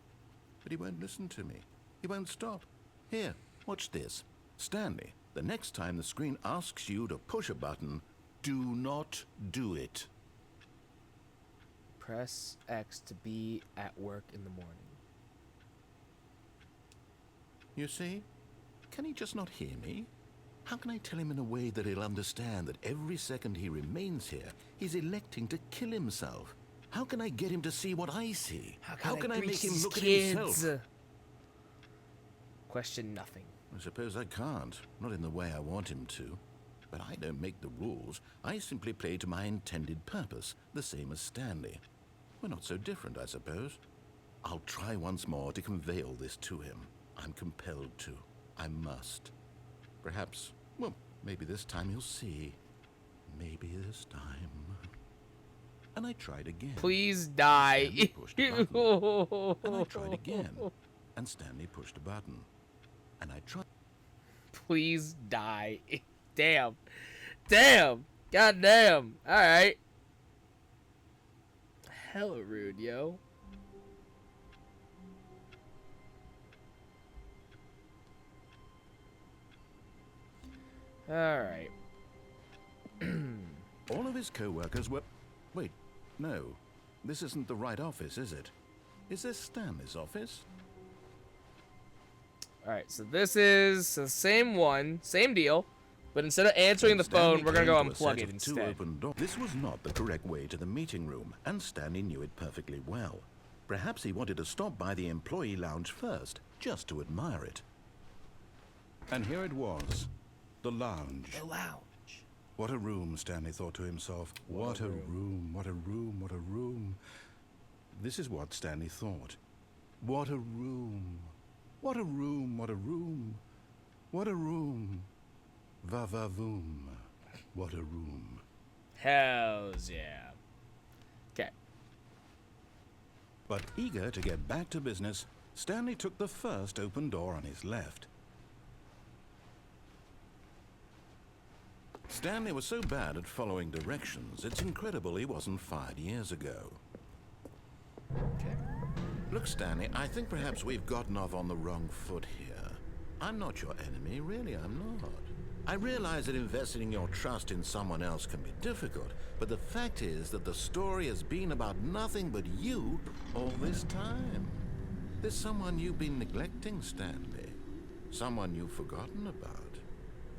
But he won't listen to me. He won't stop. Here, watch this. Stanley, the next time the screen asks you to push a button, do not do it. Press X to be at work in the morning. You see? Can he just not hear me? How can I tell him in a way that he'll understand that every second he remains here, he's electing to kill himself? How can I get him to see what I see? How can I make reach him these look kids? at himself? Question nothing. I suppose I can't, not in the way I want him to. But I don't make the rules. I simply play to my intended purpose, the same as Stanley. We're not so different, I suppose. I'll try once more to convey all this to him. I'm compelled to. I must. Perhaps, well, maybe this time he'll see. Maybe this time. And I tried again. Please die. Stanley pushed a button. And I tried again. And Stanley pushed a button. And I tried. Please die. Damn. Damn. God damn. Alright. Hella rude, yo. Alright. All of his co-workers were... Wait, no. This isn't the right office, is it? Is this Stanley's office? Alright, so this is the same one, same deal, but instead of answering the Stanley phone, we're gonna go came to a set unplug it of two instead. open doors. This was not the correct way to the meeting room, and Stanley knew it perfectly well. Perhaps he wanted to stop by the employee lounge first, just to admire it. And here it was, the lounge. The lounge. What a room, Stanley thought to himself. What a room, what a room, what a room. This is what Stanley thought. What a room. What a room, what a room. What a room. Va-va-voom. What a room. Hells yeah. Okay. But eager to get back to business, Stanley took the first open door on his left. Stanley was so bad at following directions, it's incredible he wasn't fired years ago. Okay. Look, Stanley, I think perhaps we've gotten off on the wrong foot here. I'm not your enemy, really, I'm not. I realize that investing your trust in someone else can be difficult, but the fact is that the story has been about nothing but you all this time. There's someone you've been neglecting, Stanley. Someone you've forgotten about.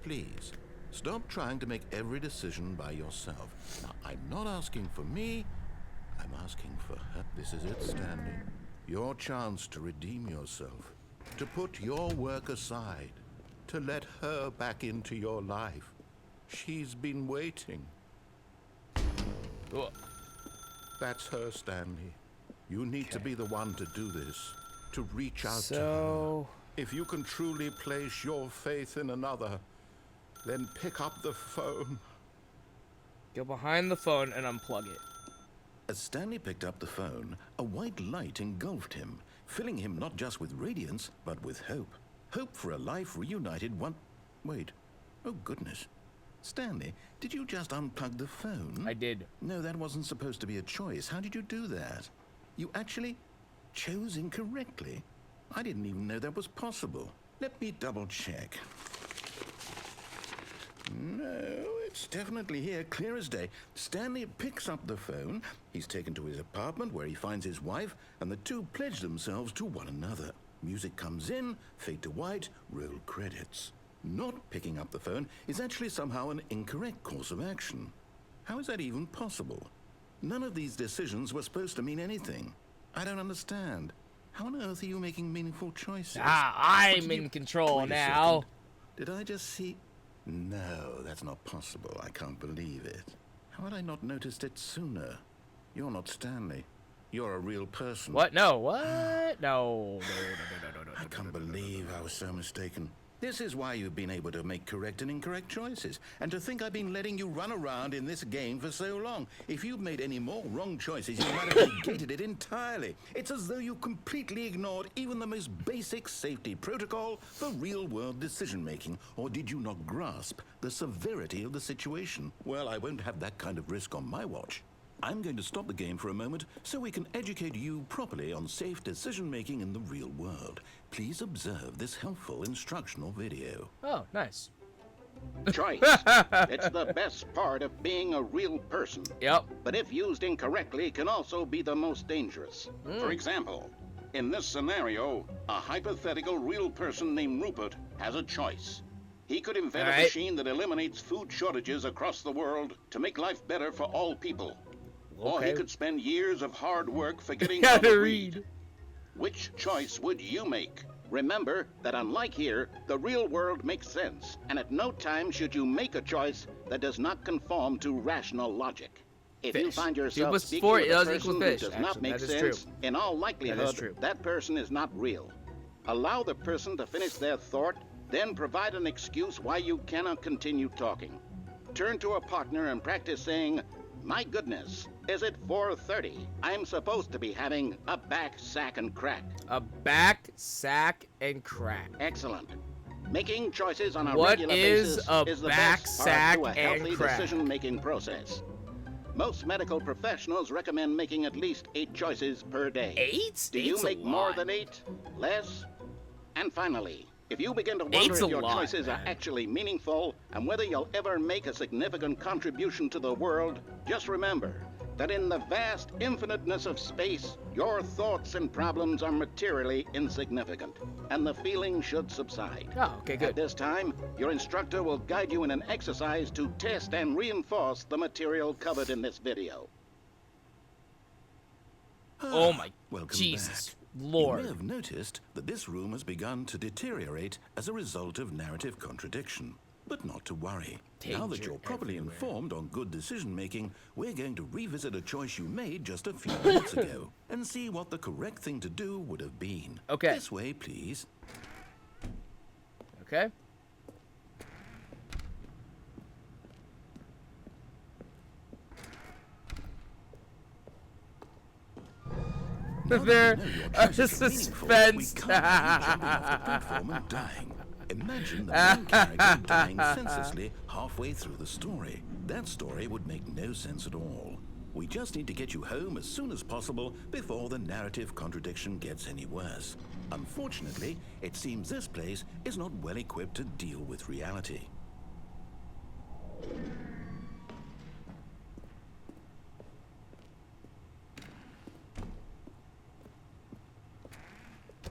Please, stop trying to make every decision by yourself. Now, I'm not asking for me, I'm asking for her. This is it, Stanley. Your chance to redeem yourself, to put your work aside, to let her back into your life. She's been waiting. Ugh. That's her, Stanley. You need to be the one to do this, to reach out to her. So, If you can truly place your faith in another, then pick up the phone. go behind the phone and unplug it. As Stanley picked up the phone, a white light engulfed him, filling him not just with radiance, but with hope. Hope for a life reunited one... Wait. Oh, goodness. Stanley, did you just unplug the phone? I did. No, that wasn't supposed to be a choice. How did you do that? You actually chose incorrectly? I didn't even know that was possible. Let me double check. No, it's definitely here, clear as day. Stanley picks up the phone. He's taken to his apartment where he finds his wife, and the two pledge themselves to one another. Music comes in, fade to white, roll credits. Not picking up the phone is actually somehow an incorrect course of action. How is that even possible? None of these decisions were supposed to mean anything. I don't understand. How on earth are you making meaningful choices? I'm in control Wait a now. second. Did I just see... No, that's not possible. I can't believe it. How had I not noticed it sooner? You're not Stanley. You're a real person. What? No, what? No. I can't believe I was so mistaken. This is why you've been able to make correct and incorrect choices. And to think I've been letting you run around in this game for so long. If you'd made any more wrong choices, you might have negated it entirely. It's as though you completely ignored even the most basic safety protocol for real-world decision-making. Or did you not grasp the severity of the situation? Well, I won't have that kind of risk on my watch. I'm going to stop the game for a moment so we can educate you properly on safe decision-making in the real world. Please observe this helpful instructional video. Oh, nice. Choice. It's the best part of being a real person. Yep. But if used incorrectly, can also be the most dangerous. For example, in this scenario, a hypothetical real person named Rupert has a choice. He could invent a machine that eliminates food shortages across the world to make life better for all people. Or he could spend years of hard work forgetting how to read. Which choice would you make? Remember that unlike here, the real world makes sense, and at no time should you make a choice that does not conform to rational logic. If you find yourself speaking with a person who does not make sense, in all likelihood, that person is not real. Allow the person to finish their thought, then provide an excuse why you cannot continue talking. Turn to a partner and practice saying, "My goodness, is it 4:30? I'm supposed to be having a back, sack, and crack." A back, sack, and crack. Excellent. Making choices on a What regular is basis a is the back, best sack, part to a and healthy crack? decision-making process. Most medical professionals recommend making at least 8 choices per day. 8? Do you 8's a make more lot. than 8? Less? And finally, if you begin to 8's wonder a if your lot, choices are man. actually meaningful and whether you'll ever make a significant contribution to the world, just remember that in the vast infiniteness of space, your thoughts and problems are materially insignificant, and the feeling should subside. Oh, okay, At good. this time, your instructor will guide you in an exercise to test and reinforce the material covered in this video. Oh my Welcome Jesus back. Lord. You may have noticed that this room has begun to deteriorate as a result of narrative contradiction. But not to worry. Now that Danger you're properly everywhere. informed on good decision-making, we're going to revisit a choice you made just a few minutes ago and see what the correct thing to do would have been. Okay. This way, please. Okay. Now that There we know your are choices are meaningful, we suspense. can't have you jumping off the platform and dying. Imagine the main character dying senselessly halfway through the story. That story would make no sense at all. We just need to get you home as soon as possible before the narrative contradiction gets any worse. Unfortunately, it seems this place is not well equipped to deal with reality.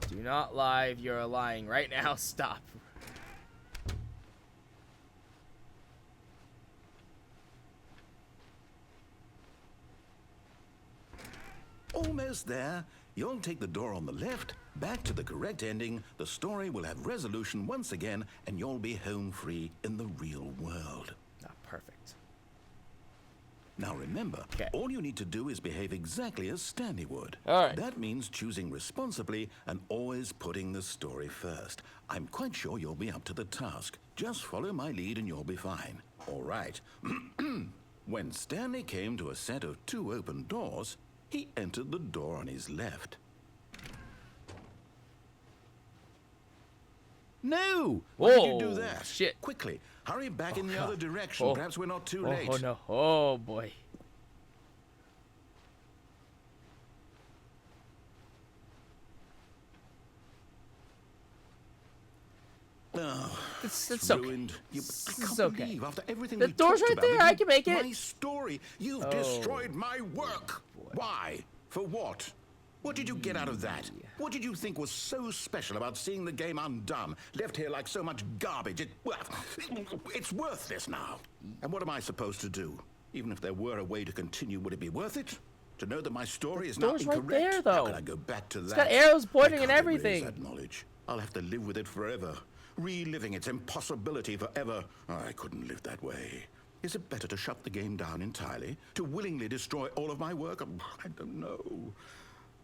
Do not lie if you're lying right now. Stop. Almost there. You'll take the door on the left, back to the correct ending, the story will have resolution once again, and you'll be home free in the real world. Ah, perfect. Now remember, all you need to do is behave exactly as Stanley would. All right. That means choosing responsibly and always putting the story first. I'm quite sure you'll be up to the task. Just follow my lead and you'll be fine. All right. When Stanley came to a set of 2 open doors, he entered the door on his left. No! Why did you do that? Shit. Quickly, hurry back in the other direction. Perhaps we're not too late. Oh no. Oh boy. Oh, It's okay. ruined. I It's can't okay. believe after everything The we door's talked right about there. that I you- can make it. My story. You've destroyed my work. Why? For what? What did you get out of that? What did you think was so special about seeing the game undone, left here like so much garbage? It's worthless now. And what am I supposed to do? Even if there were a way to continue, would it be worth it? To know that my story is now door's right incorrect? there, though. How can I go back to that? It's got arrows pointing I and can't everything. erase that knowledge. I'll have to live with it forever, reliving its impossibility forever. I couldn't live that way. Is it better to shut the game down entirely? To willingly destroy all of my work? I don't know.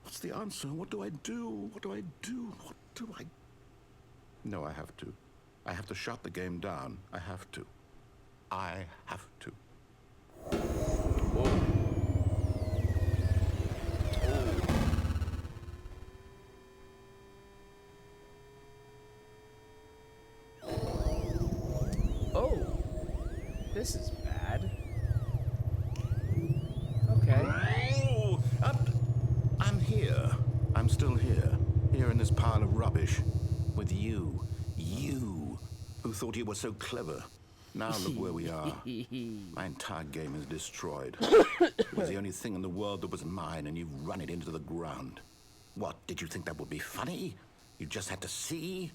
What's the answer? What do I do? What do I do? What do I... No, I have to. I have to shut the game down. I have to. I have to. Oh. This is bad. Okay. Oh, I'm here. I'm still here. Here in this pile of rubbish. With you. You. Who thought you were so clever. Now look where we are. My entire game is destroyed. It was the only thing in the world that was mine, and you've run it into the ground. What, did you think that would be funny? You just had to see?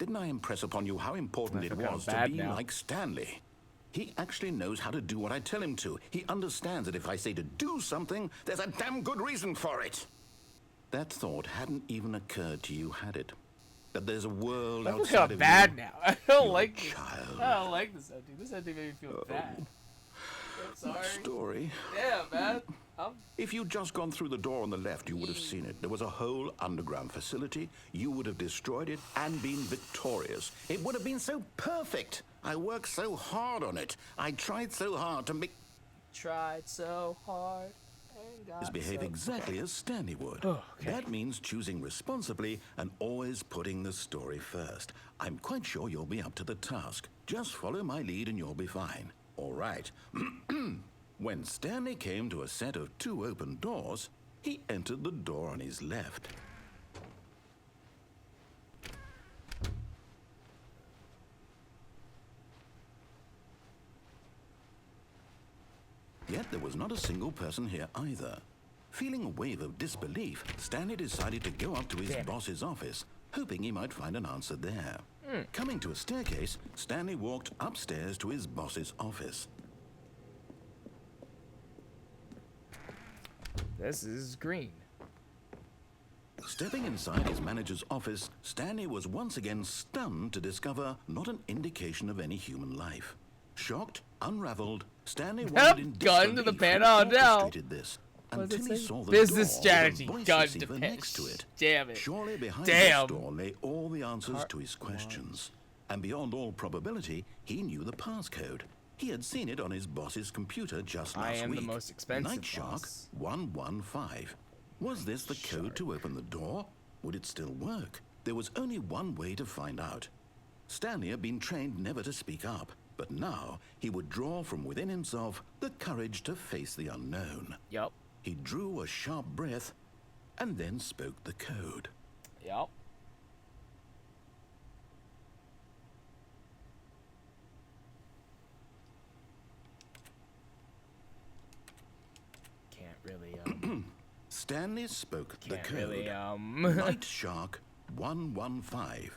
Didn't I impress upon you how important it was to be like Stanley? He actually knows how to do what I tell him to. He understands that if I say to do something, there's a damn good reason for it. That thought hadn't even occurred to you, had it? That there's a world I feel outside kind of of bad you. now. I don't You're like a this. child. I don't like this ending. This ending made me feel bad. I'm My sorry. story. Yeah, man. If you'd just gone through the door on the left, you would have seen it. There was a whole underground facility. You would have destroyed it and been victorious. It would have been so perfect. I worked so hard on it. I tried so hard to make... Tried so hard and got behave so exactly as Stanley would. Oh, okay. That means choosing responsibly and always putting the story first. I'm quite sure you'll be up to the task. Just follow my lead and you'll be fine. All right. When Stanley came to a set of 2 open doors, he entered the door on his left. Yet there was not a single person here either. Feeling a wave of disbelief, Stanley decided to go up to his boss's office, hoping he might find an answer there. Coming to a staircase, Stanley walked upstairs to his boss's office. This is green. Stepping inside his manager's office, Stanley was once again stunned to discover not an indication of any human life. Shocked, unraveled, Stanley wondered in Gun to the disbelief pan. who Oh, no. orchestrated this. What does Until it he say? saw the Business door strategy. with a voice Gun receiver to next to it. Damn it. Surely behind Damn. this door lay all the answers to his questions. And beyond all probability, he knew the passcode. He had seen it on his boss's computer just last week. I am the most expensive Night Shark boss. 115. Was this the code to open the door? Would it still work? There was only one way to find out. Stanley had been trained never to speak up, but now he would draw from within himself the courage to face the unknown. Yup. He drew a sharp breath and then spoke the code. Yup. really, Stanley spoke the can't code. really, Night Shark 115.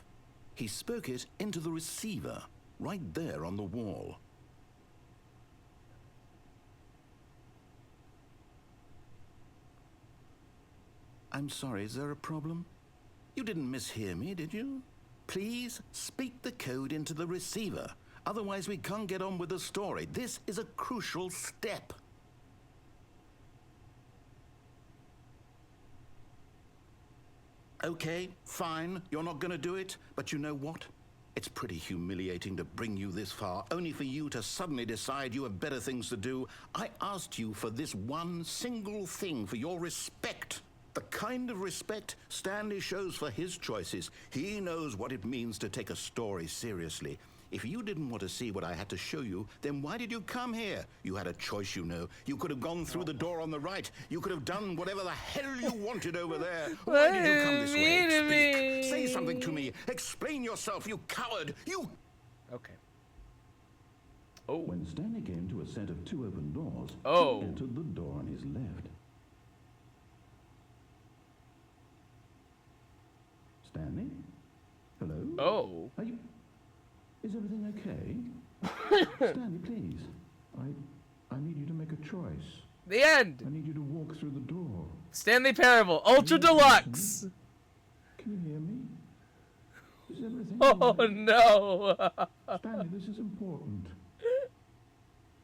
He spoke it into the receiver, right there on the wall. I'm sorry, is there a problem? You didn't mishear me, did you? Please speak the code into the receiver. Otherwise, we can't get on with the story. This is a crucial step. Okay, fine, you're not gonna do it, but you know what? It's pretty humiliating to bring you this far, only for you to suddenly decide you have better things to do. I asked you for this one single thing, for your respect. The kind of respect Stanley shows for his choices. He knows what it means to take a story seriously. If you didn't want to see what I had to show you, then why did you come here? You had a choice, you know. You could have gone through the door on the right. You could have done whatever the hell you wanted over there. Why did you come this way? Speak. Say something to me. Explain yourself, you coward. You... Okay. Oh. When Stanley came to a set of 2 open doors, Oh. he entered the door on his left. Stanley? Hello? Oh. Are you... Is everything okay? Stanley, please. I need you to make a choice. The end. I need you to walk through the door. Stanley Parable, Ultra Deluxe. Can you hear me? Is everything Oh okay? no. Stanley, this is important.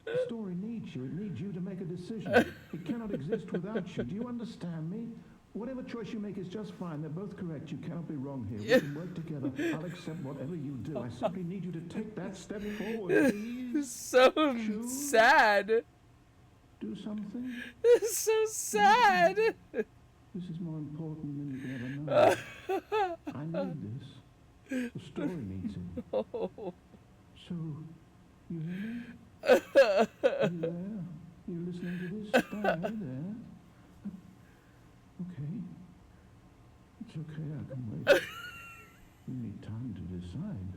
The story needs you. It needs you to make a decision. It cannot exist without you. Do you understand me? Whatever choice you make is just fine. They're both correct. You cannot be wrong here. We can work together. I'll accept whatever you do. I simply need you to take that step forward, please. So Choose. sad. Do something. It's so sad. This is more important than you can ever know. I need this. The story needs it. Oh. So, you hear me? Are you there? You listening to this? Stanley, are you there? Okay. It's okay, I can wait. You need time to decide.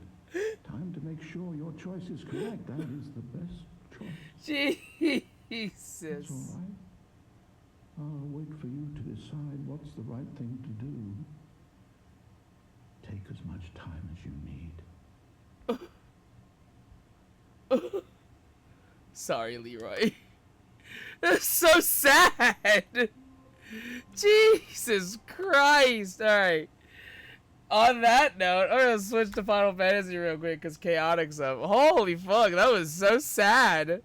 Time to make sure your choice is correct. That is the best choice. Jesus. That's all right. I'll wait for you to decide what's the right thing to do. Take as much time as you need. Sorry, Leroy. That's so sad. Jesus Christ. Alright. On that note, I'm gonna switch to Final Fantasy real quick because Chaotic's up. Holy fuck, that was so sad.